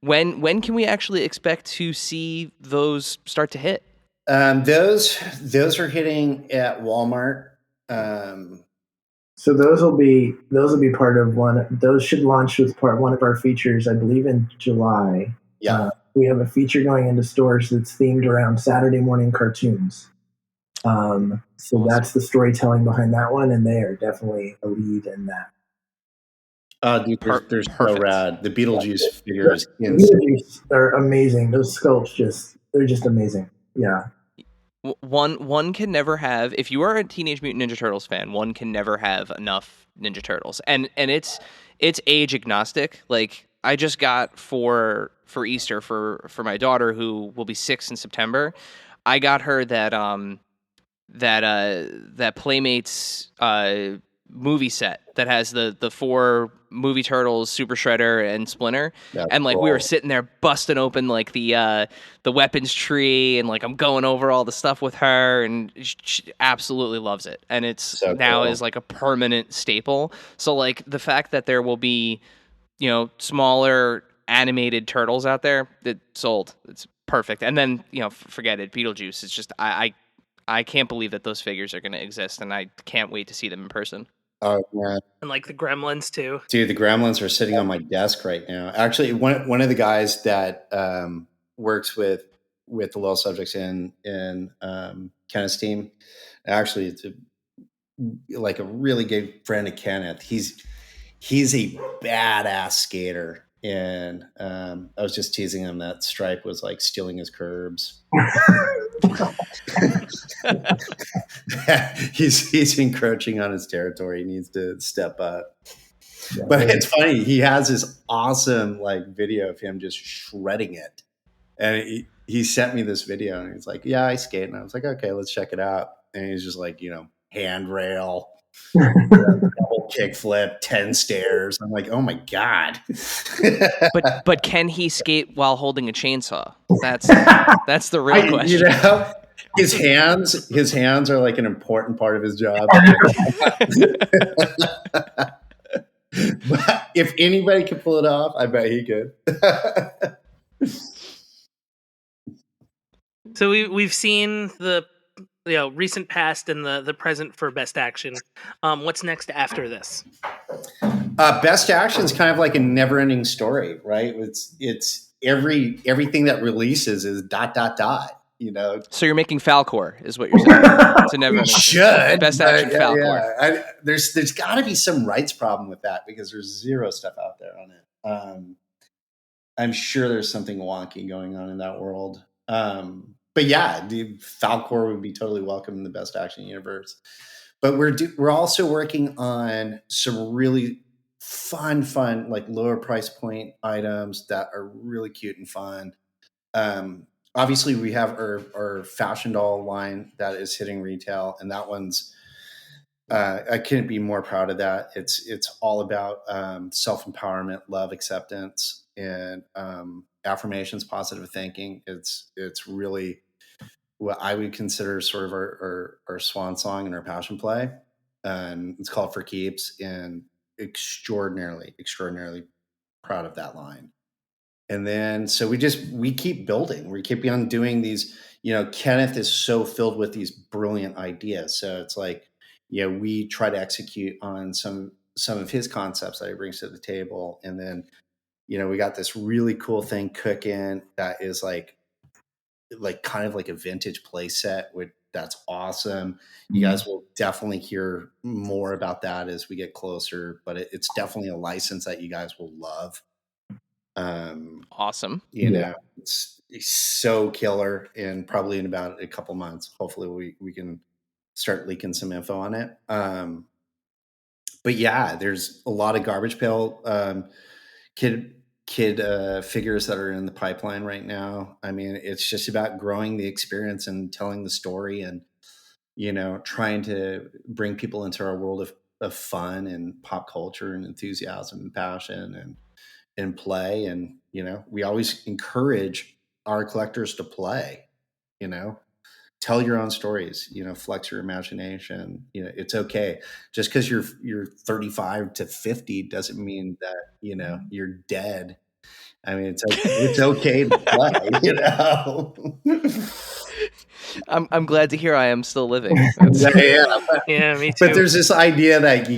When can we actually expect to see those start to hit? Those are hitting at Walmart. So those will be part of one. Those should launch with one of our features, I believe, in July. Yeah. We have a feature going into stores that's themed around Saturday morning cartoons. So awesome. That's the storytelling behind that one, and they are definitely a lead in that. Dude, they're so rad. The Beetlejuice figures. The Beetlejuice are amazing. Those sculpts they're just amazing. Yeah. One can never have, if you are a Teenage Mutant Ninja Turtles fan, one can never have enough Ninja Turtles, and it's age agnostic. Like I just got for Easter for my daughter, who will be 6 in September. I got her that Playmates movie set that has the 4 movie turtles, Super Shredder and Splinter. That's and like cool. We were sitting there busting open like the weapons tree, and like I'm going over all the stuff with her, and she absolutely loves it. And it's so now cool. is like a permanent staple. So like the fact that there will be, smaller animated turtles out there, that sold. It's perfect. And then, forget it, Beetlejuice. It's just I can't believe that those figures are going to exist, and I can't wait to see them in person. Oh man! And like the Gremlins too. Dude, the Gremlins are sitting on my desk right now. Actually, one of the guys that works with the Loyal Subjects in Kenneth's team, actually, it's like a really good friend of Kenneth. He's a badass skater, and I was just teasing him that Stripe was like stealing his curbs. He's encroaching on his territory. He needs to step up. Yeah, but it's funny. He has this awesome like video of him just shredding it, and he sent me this video, and he's like, "Yeah, I skate," and I was like, "Okay, let's check it out." And he's just like, handrail, double kickflip, 10 stairs. I'm like, oh my god! but can he skate while holding a chainsaw? That's the real question. His hands are like an important part of his job. But if anybody could pull it off, I bet he could. So we've seen the recent past and the present for Best Action. What's next after this? Best Action is kind of like a never-ending story, right? It's everything that releases is ... So you're making Falcor, is what you're saying? It's a never-ending. Should Best Action Falcor. Yeah. There's got to be some rights problem with that because there's zero stuff out there on it. I'm sure there's something wonky going on in that world. But yeah, the Falcor would be totally welcome in the Best Action universe. But we're also working on some really fun like lower price point items that are really cute and fun. Obviously, we have our fashion doll line that is hitting retail, and that one's I couldn't be more proud of that. It's all about self-empowerment, love, acceptance, and affirmations, positive thinking. It's really what I would consider sort of our swan song and our passion play. It's called For Keeps, and extraordinarily proud of that line. And then, so we keep building. We keep on doing these, Kenneth is so filled with these brilliant ideas. So it's like, we try to execute on some of his concepts that he brings to the table. And then, we got this really cool thing cooking that is like kind of like a vintage play set. That's awesome. You guys will definitely hear more about that as we get closer, but it's definitely a license that you guys will love. Awesome. It's so killer, and probably in about a couple months, hopefully we can start leaking some info on it. But yeah, there's a lot of garbage pail kid figures that are in the pipeline right now. I mean, it's just about growing the experience and telling the story, and trying to bring people into our world of fun and pop culture and enthusiasm and passion and play. And, we always encourage our collectors to play, tell your own stories, flex your imagination. It's okay. Just because you're 35 to 50 doesn't mean that, you're dead. I mean, it's okay to play, I'm glad to hear I am still living. Yeah, me too. But there's this idea that,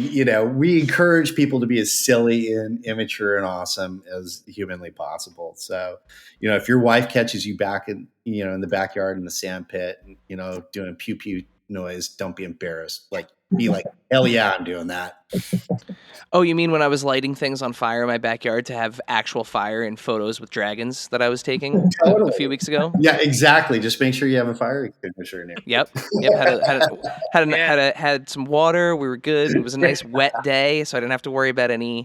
we encourage people to be as silly and immature and awesome as humanly possible. So, if your wife catches you back in the backyard in the sand pit, doing pew pew noise, don't be embarrassed. Be like, hell yeah, I'm doing that. Oh, you mean when I was lighting things on fire in my backyard to have actual fire in photos with dragons that I was taking a few weeks ago? Yeah, exactly. Just make sure you have a fire extinguisher in there. Yep. Had some water. We were good. It was a nice wet day, so I didn't have to worry about any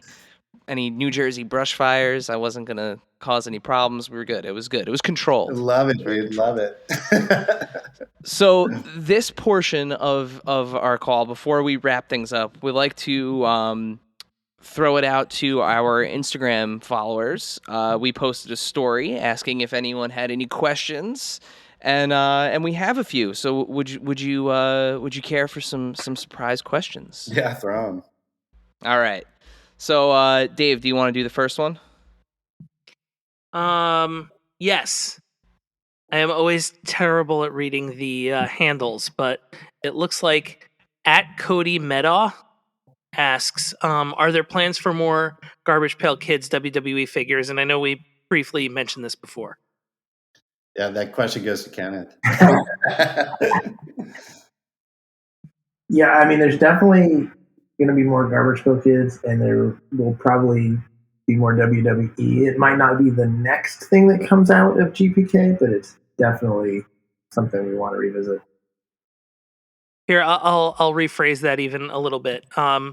New Jersey brush fires. I wasn't gonna cause any problems. We were good. It was good. It was controlled. Love it, dude. Love it. So this portion of our call, before we wrap things up, we'd like to throw it out to our Instagram followers. We posted a story asking if anyone had any questions, and we have a few. So would you care for some surprise questions? Yeah, throw them. All right. So Dave, do you want to do the first one? Yes. I am always terrible at reading the handles, but it looks like @CodyMedaw asks, are there plans for more Garbage Pail Kids WWE figures? And I know we briefly mentioned this before. Yeah, that question goes to Kenneth. Yeah, I mean, there's definitely going to be more Garbage Pail Kids, and there will probably be more WWE. It might not be the next thing that comes out of GPK, but it's definitely something we want to revisit. Here, I'll rephrase that even a little bit.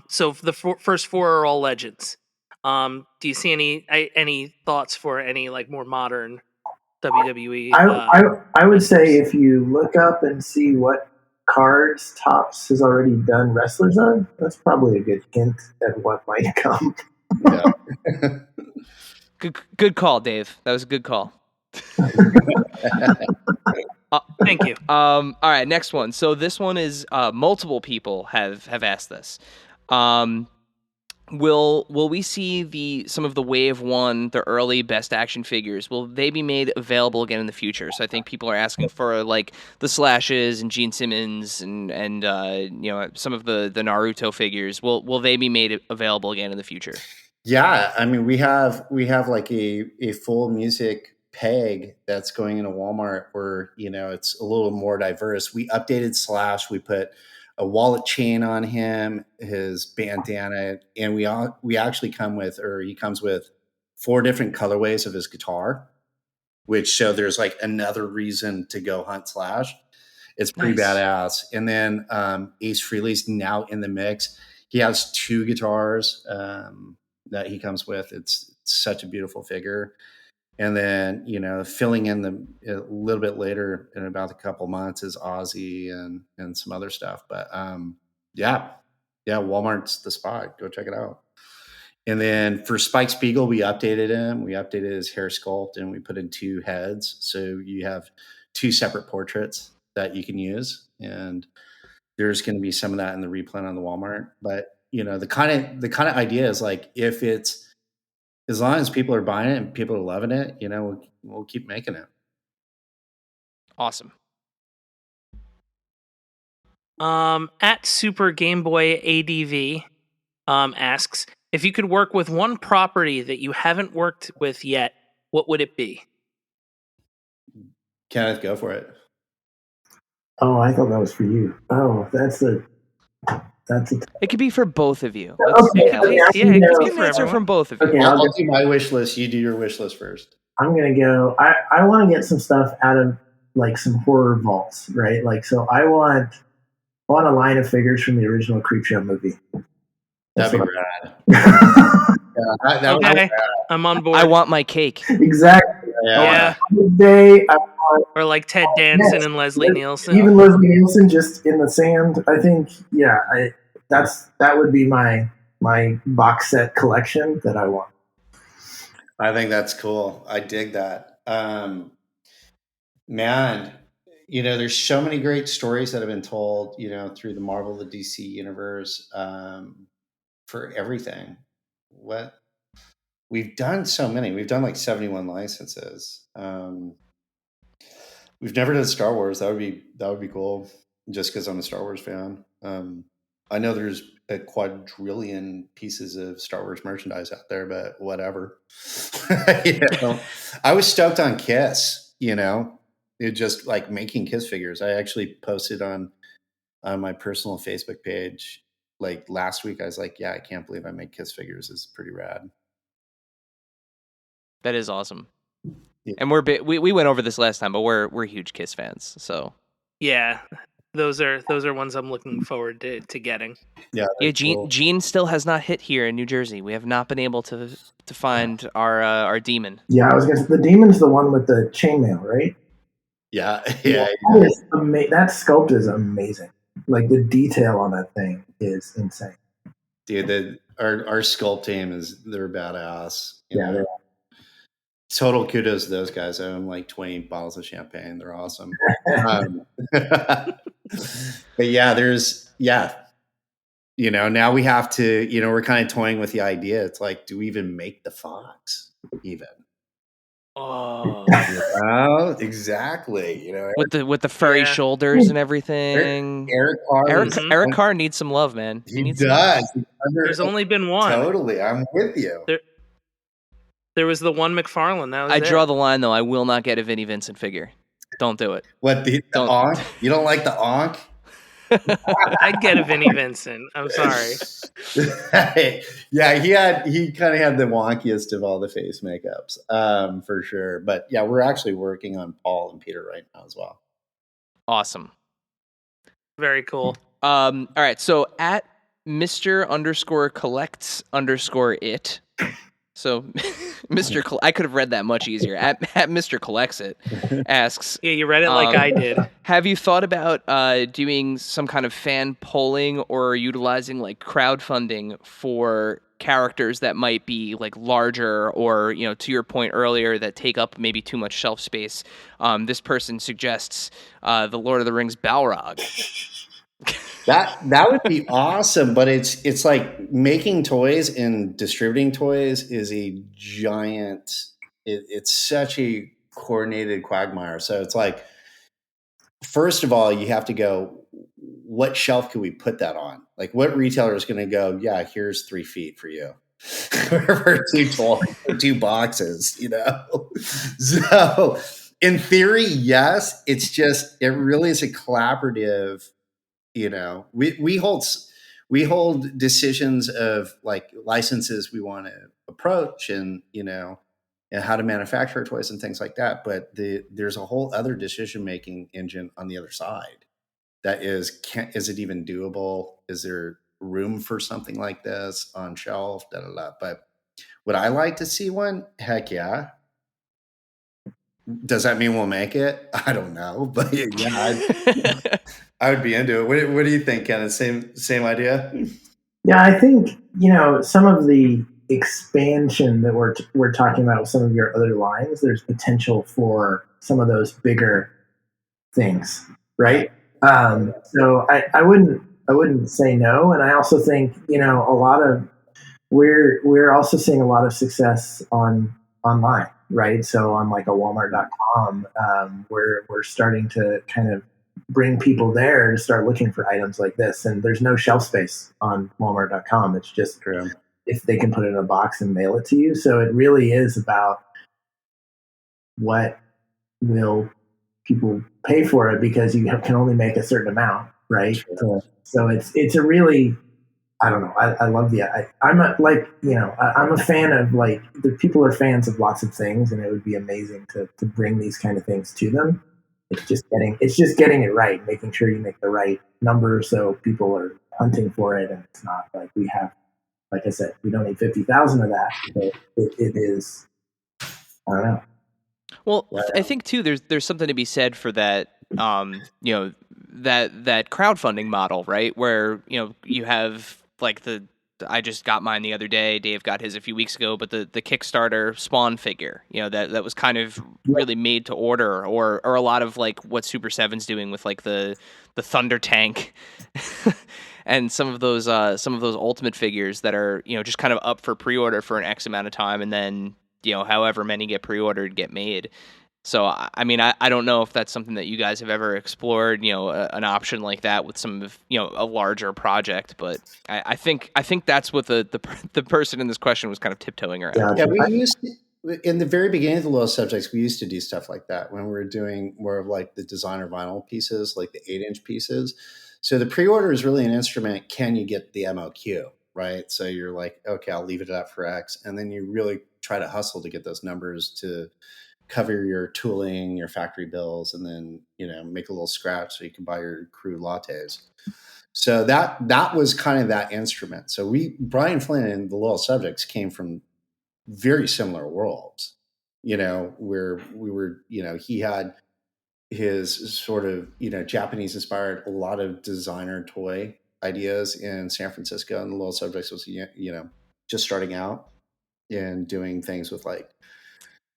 So the first four are all legends. Do you see any thoughts for any more modern WWE? I would say if you look up and see what cards Topps has already done wrestlers of, that's probably a good hint at what might come. Yeah. Good call, Dave. That was a good call. Thank you. All right, next one. So this one is multiple people have asked this. Will we see some of the Wave 1, the early Best Action figures? Will they be made available again in the future? So I think people are asking for the Slashes and Gene Simmons and some of the Naruto figures. Will they be made available again in the future? Yeah, I mean we have a full music peg that's going into Walmart where it's a little more diverse. We updated Slash. We put a wallet chain on him, his bandana, and we actually he comes with 4 different colorways of his guitar, so there's another reason to go hunt Slash. It's pretty badass. And then Ace Frehley's now in the mix. He has 2 guitars that he comes with. It's such a beautiful figure. And then, filling in a little bit later in about a couple months is Ozzy and some other stuff. But yeah, Walmart's the spot. Go check it out. And then for Spike Spiegel, we updated him. We updated his hair sculpt and we put in 2 heads. So you have 2 separate portraits that you can use. And there's going to be some of that in the reprint on the Walmart. But, the kind of idea is if it's, as long as people are buying it and people are loving it, we'll keep making it. Awesome. At Super Game Boy ADV asks, if you could work with one property that you haven't worked with yet, what would it be? Kenneth, go for it. Oh, I thought that was for you. Oh, that's a. It could be for both of you. Okay, it could be an answer from both of you. Okay, I'll do my wish list. You do your wish list first. I'm gonna go. I want to get some stuff out of some horror vaults, right? So I want a line of figures from the original Creepshow movie. That'd be rad. Okay, I'm on board. I want my cake. Exactly. Yeah. Day, or Ted Danson and Leslie Nielsen. Even Leslie Nielsen just in the sand. I think, that would be my box set collection that I want. I think that's cool. I dig that. Man, there's so many great stories that have been told, through the Marvel, the DC universe, for everything. What we've done so many. We've done like 71 licenses. We've never done Star Wars. That would be cool, just because I'm a Star Wars fan. I know there's a quadrillion pieces of Star Wars merchandise out there, but whatever. I was stoked on Kiss. It just like making Kiss figures. I actually posted on my personal Facebook page like last week. I was like, yeah, I can't believe I make Kiss figures. It's pretty rad. That is awesome. Yeah. And we went over this last time, but we're huge Kiss fans. So yeah, those are ones I'm looking forward to getting. Yeah, Gene still has not hit here in New Jersey. We have not been able to find our demon. Yeah, I was gonna say the demon's the one with the chainmail, right? Yeah. That sculpt is amazing. Like the detail on that thing is insane. Dude, our sculpt team they're badass. Yeah, they are. Total kudos to those guys. I own like 20 bottles of champagne. They're awesome. But yeah, now we have to, we're kind of toying with the idea. It's like, do we even make the fox even? Oh, exactly. With the furry shoulders and everything. Eric Carr needs some love, man. He does. There's only been one. Totally, I'm with you. There was the one McFarlane. That was I draw the line, though. I will not get a Vinnie Vincent figure. Don't do it. What, the Onk? You don't like the Onk? I'd get a Vinnie Vincent. I'm sorry. Yeah, he kind of had the wonkiest of all the face makeups, for sure. But yeah, we're actually working on Paul and Peter right now as well. Awesome. Very cool. All right. So at Mr_collects_it. So I could have read that much easier. At Mr. Collects It asks. Yeah, you read it like I did. Have you thought about doing some kind of fan polling or utilizing like crowdfunding for characters that might be like larger or, to your point earlier, that take up maybe too much shelf space? This person suggests the Lord of the Rings Balrog. That would be awesome, but it's like making toys and distributing toys is a giant. It's such a coordinated quagmire. So it's like, first of all, you have to go, what shelf can we put that on? Like, what retailer is going to go? Yeah, here's 3 feet for you, for 2 boxes. So in theory, yes. It's just it really is a collaborative. We hold decisions of like licenses we want to approach and and how to manufacture toys and things like that. But there's a whole other decision making engine on the other side. That is it even doable? Is there room for something like this on shelf? But would I like to see one? Heck yeah. Does that mean we'll make it? I don't know, but yeah, I would be into it. What do you think, Kenneth? Same idea? Yeah, I think some of the expansion that we're talking about with some of your other lines. There's potential for some of those bigger things, right? So I wouldn't say no, and I also think a lot of we're also seeing a lot of success online, right? So on like a Walmart.com, we're starting to kind of bring people there to start looking for items like this. And there's no shelf space on Walmart.com. It's just if they can put it in a box and mail it to you. So it really is about what will people pay for it, because you can only make a certain amount, right? So it's a really, I don't know. I love I'm a fan of like the people are fans of lots of things, and it would be amazing to bring these kind of things to them. It's just getting it right, making sure you make the right number so people are hunting for it, and it's not like we have, like I said, we don't need 50,000 of that. But it is, I don't know. Well, I think too, there's something to be said for that. that crowdfunding model, right? Where, you have like I just got mine the other day. Dave got his a few weeks ago, but the Kickstarter Spawn figure, that was kind of really made to order, or a lot of like what Super 7's doing with like the Thunder Tank and some of those Ultimate figures that are, just kind of up for pre-order for an X amount of time, and then, however many get pre-ordered get made. So, I mean, I don't know if that's something that you guys have ever explored, an option like that with some of, a larger project. But I think that's what the person in this question was kind of tiptoeing around. Yeah, we used to, in the very beginning of the Loyal Subjects, we used to do stuff like that when we were doing more of like the designer vinyl pieces, like the 8-inch pieces. So the pre-order is really an instrument. Can you get the MOQ, right? So you're like, okay, I'll leave it up for X. And then you really try to hustle to get those numbers to cover your tooling, your factory bills, and then, make a little scratch so you can buy your crew lattes. So that was kind of that instrument. So Brian Flynn and the Loyal Subjects came from very similar worlds, where we were, he had his sort of, Japanese inspired, a lot of designer toy ideas in San Francisco, and the Loyal Subjects was, just starting out and doing things with like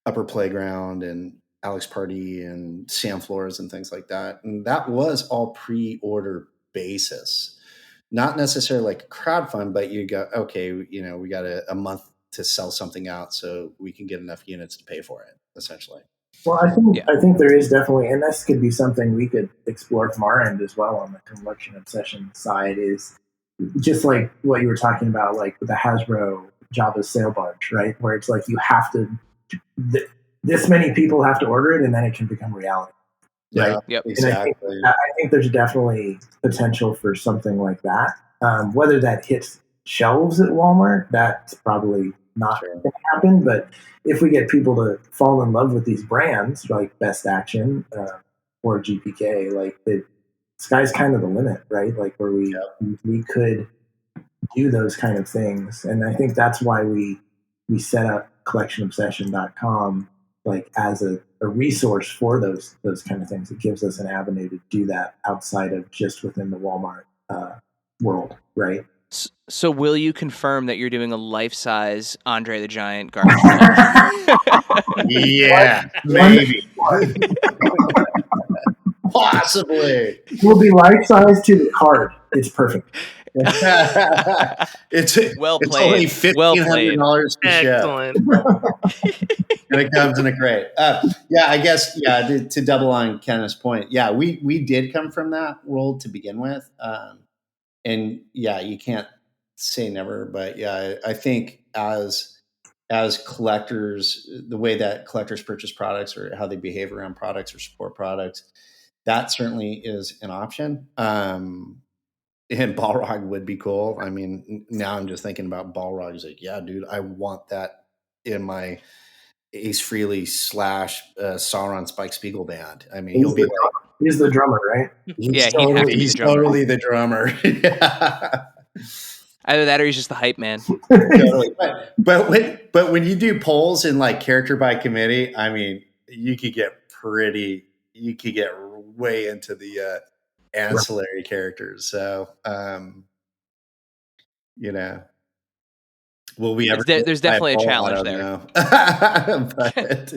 Upper Playground and Alex Party and Sam Flores and things like that. And that was all pre-order basis, not necessarily like a crowdfund, but you go, okay, we got a month to sell something out so we can get enough units to pay for it, essentially. Well, I think there is definitely, and this could be something we could explore from our end as well on the collection obsession side, is just like what you were talking about, like with the Hasbro Java's Sail Barge, right? Where it's like you have to, this many people have to order it, and then it can become reality. Right? Yeah, yep, exactly. I think there's definitely potential for something like that. Whether that hits shelves at Walmart, that's probably not going to happen. But if we get people to fall in love with these brands like Best Action or GPK, like the sky's kind of the limit, right? Like where we could do those kind of things. And I think that's why we set up collectionobsession.com like as a resource for those kind of things. It gives us an avenue to do that outside of just within the Walmart world, right? So will you confirm that you're doing a life-size Andre the Giant garbage? Yeah, maybe. Possibly. We'll be life-size to the card. It's perfect. It's well played. It's only $1,500 to Excellent. and it comes in a crate. I guess to double on Kenneth's point, we did come from that world to begin with, and you can't say never, but I think as collectors, the way that collectors purchase products or how they behave around products or support products, that certainly is an option. And Balrog would be cool. I mean, now I'm just thinking about Balrog. He's like, yeah, dude, I want that in my Ace Frehley / Sauron Spike Spiegel band. I mean, he's the drummer, right? He's totally the drummer. Yeah. Either that or he's just the hype man. Totally. But when you do polls in like character by committee, I mean, you could get way into the ancillary characters. So, will we ever? There's definitely a challenge there. But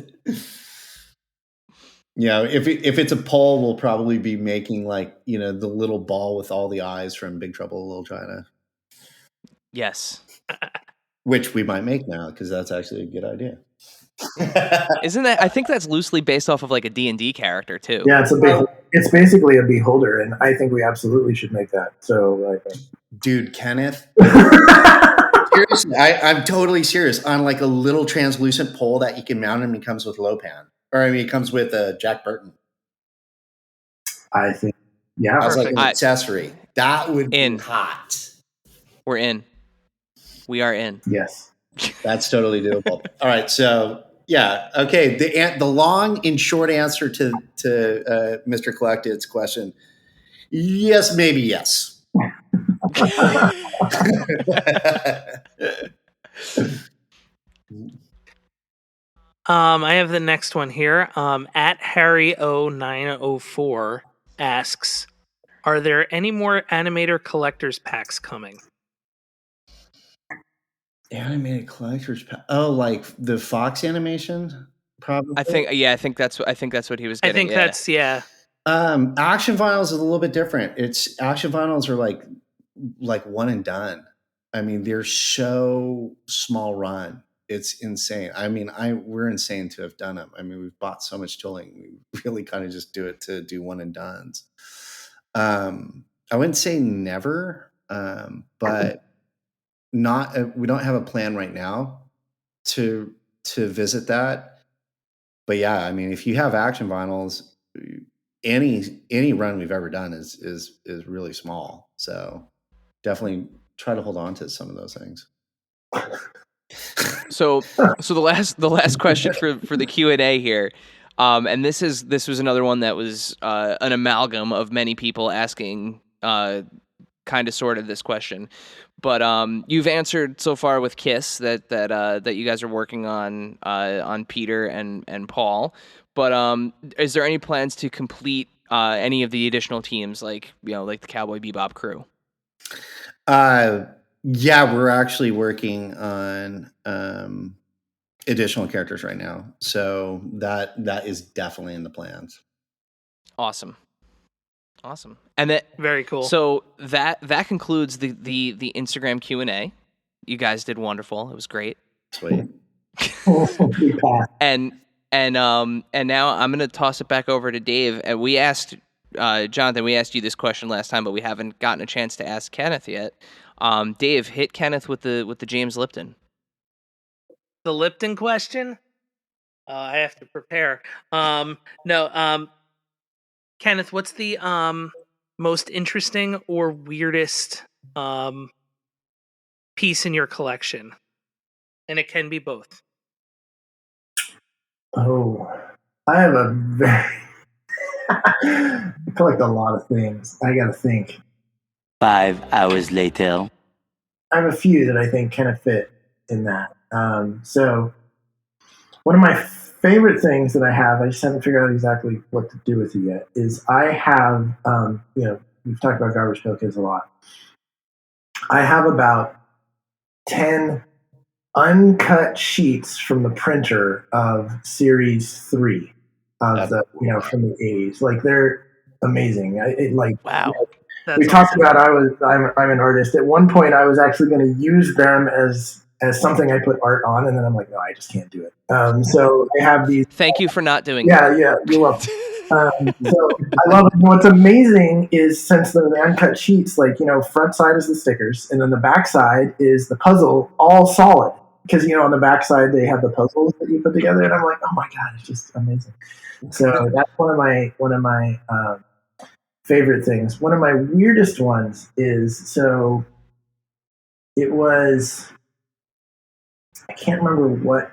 if it's a poll, we'll probably be making like the little ball with all the eyes from Big Trouble in Little China. Yes. Which we might make now because that's actually a good idea. Isn't that? I think that's loosely based off of like a D&D character too. Yeah, it's basically a beholder, and I think we absolutely should make that. So, dude, Kenneth. Seriously, I'm totally serious. On like a little translucent pole that you can mount him, he comes with Lopan, he comes with Jack Burton. I think, as like an accessory. That would be hot. We're in. We are in. Yes. That's totally doable. All right. So, okay. The long and short answer to Mr. Collected's question, yes, maybe yes. I have the next one here. At Harry0904 asks, Are there any more Animator Collector's Packs coming? Animated collector's pack. Oh, like the Fox animation? Probably. I think that's what he was getting. I think that's Action vinyls is a little bit different. It's action vinyls are like one and done. I mean, they're so small run. It's insane. I mean, we're insane to have done them. I mean, we've bought so much tooling. We really kind of just do it to do one and dones. I wouldn't say never, but not. We don't have a plan right now to visit that. But yeah, I mean, if you have action vinyls, any run we've ever done is really small. So definitely try to hold on to some of those things. So the last question for the Q&A here, and this was another one that was an amalgam of many people asking kind of sort of this question, but you've answered so far with Kiss that you guys are working on Peter and Paul, but is there any plans to complete any of the additional teams, like the Cowboy Bebop crew? Yeah, we're actually working on additional characters right now, so that is definitely in the plans. Awesome, and that very cool. So that concludes the Instagram Q&A. You guys did wonderful. It was great. Sweet. and now I'm gonna toss it back over to Dave. And we asked Jonathan, we asked you this question last time, but we haven't gotten a chance to ask Kenneth yet. Dave, hit Kenneth with the James Lipton. The Lipton question? I have to prepare. No. Kenneth, what's the most interesting or weirdest piece in your collection? And it can be both. Oh, I have a very... I collect a lot of things. I got to think. 5 hours later. I have a few that I think kind of fit in that. So one of my favorite things that I have, I just haven't figured out exactly what to do with it yet, is I have, we've talked about Garbage Pail Kids a lot. I have about 10 uncut sheets from the printer of Series 3 of from the 80s. Like, they're amazing. Wow. We talked about I'm an artist. At one point, I was actually going to use them as something I put art on, and then I'm like, no, I just can't do it. So I have these. Thank you for not doing that. Yeah, you're welcome. So I love it. What's amazing is, since they're the uncut sheets, front side is the stickers, and then the back side is the puzzle, all solid. Because on the back side they have the puzzles that you put together, and I'm like, oh my god, it's just amazing. So that's one of my favorite things. One of my weirdest ones is, it was, I can't remember what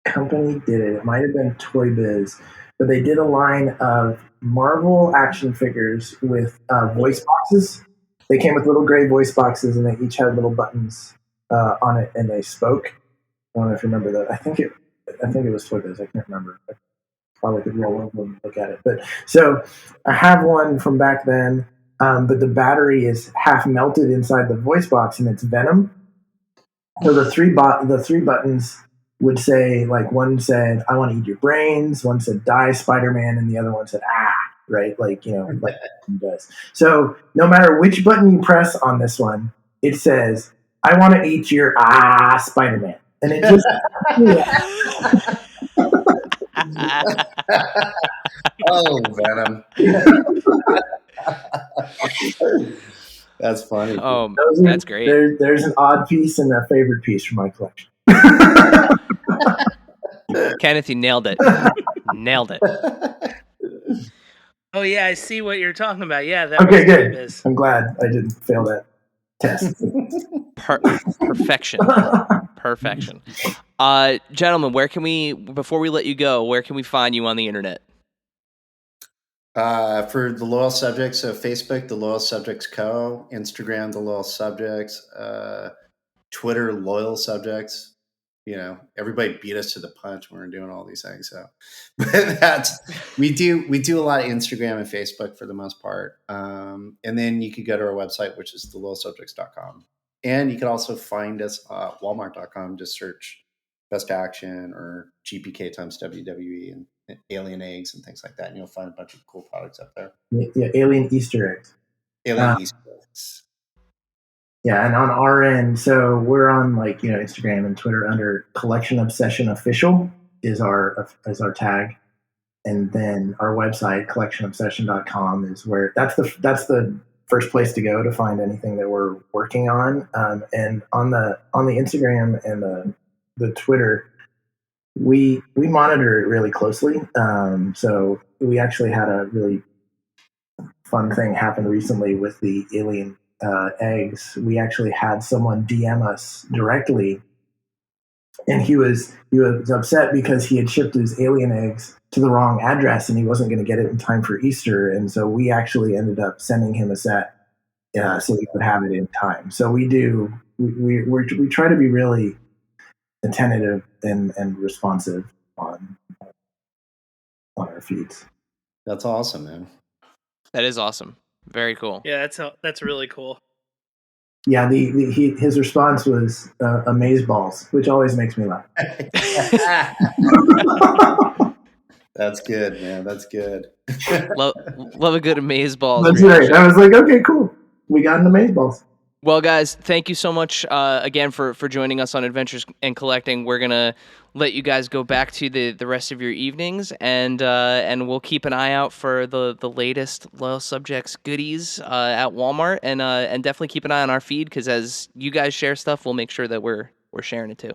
company did it. It might have been Toy Biz, but they did a line of Marvel action figures with voice boxes. They came with little gray voice boxes, and they each had little buttons on it, and they spoke. I don't know if you remember that. I think it was Toy Biz. I can't remember. I probably could roll over and look at it. But so I have one from back then, but the battery is half melted inside the voice box, and it's Venom. So the three buttons would say, like, one said, "I want to eat your brains," one said, "Die, Spider-Man," and the other one said, "Ah," right? Like he does. So no matter which button you press on this one, it says, "I want to eat your Spider-Man," and it just. Oh, Venom. That's funny. Oh, that's great. There's an odd piece and a favorite piece from my collection. Kenneth, you nailed it. Nailed it. Oh yeah, I see what you're talking about. Yeah. Okay, good. I'm glad I didn't fail that test. Perfection. Perfection. Gentlemen, before we let you go, where can we find you on the internet? For the Loyal Subjects, so Facebook, the Loyal Subjects Co., Instagram, the Loyal Subjects, Twitter, Loyal Subjects. everybody beat us to the punch when we're doing all these things. So but we do a lot of Instagram and Facebook for the most part. And then you could go to our website, which is thelowsubjects.com. And you can also find us at walmart.com. Just search Best Action or GPK times WWE and alien eggs and things like that. And you'll find a bunch of cool products up there. Yeah, alien Easter eggs. Alien Easter eggs. Yeah, and on our end, so we're on Instagram and Twitter under Collection Obsession Official is our tag, and then our website collectionobsession.com is where that's the first place to go to find anything that we're working on. And on the Instagram and the Twitter, we monitor it really closely. So we actually had a really fun thing happen recently with the alien eggs. We actually had someone DM us directly, and he was upset because he had shipped his alien eggs to the wrong address and he wasn't going to get it in time for Easter. And so we actually ended up sending him a set so he could have it in time. So we try to be really attentive and responsive on our feeds. That's awesome, man. That is awesome. Very cool. Yeah, that's really cool. Yeah, his response was amazeballs, which always makes me laugh. That's good, man. That's good. love a good amazeballs. That's right. I was like, okay, cool. We got an amazeballs. Well, guys, thank you so much again for joining us on Adventures and Collecting. We're gonna let you guys go back to the rest of your evenings, and we'll keep an eye out for the latest Loyal Subjects goodies at Walmart, and definitely keep an eye on our feed, because as you guys share stuff, we'll make sure that we're sharing it too.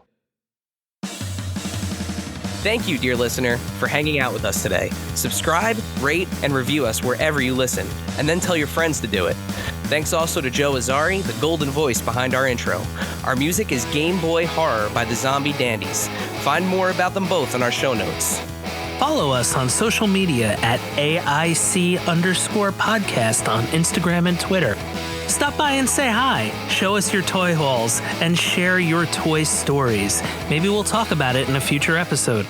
Thank you, dear listener, for hanging out with us today. Subscribe, rate, and review us wherever you listen, and then tell your friends to do it. Thanks also to Joe Azari, the golden voice behind our intro. Our music is Game Boy Horror by the Zombie Dandies. Find more about them both in our show notes. Follow us on social media at AIC_podcast on Instagram and Twitter. Stop by and say hi, show us your toy hauls, and share your toy stories. Maybe we'll talk about it in a future episode.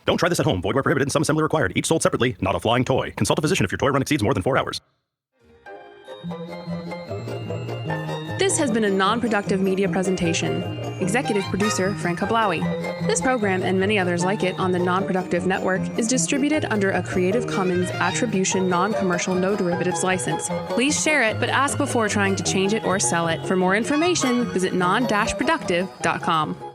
Don't try this at home. Void where prohibited and some assembly required. Each sold separately, not a flying toy. Consult a physician if your toy run exceeds more than 4 hours. This has been a non-productive media presentation. Executive producer, Frank Hablawi. This program and many others like it on the Non-Productive Network is distributed under a Creative Commons Attribution Non-Commercial No Derivatives license. Please share it, but ask before trying to change it or sell it. For more information, visit non-productive.com.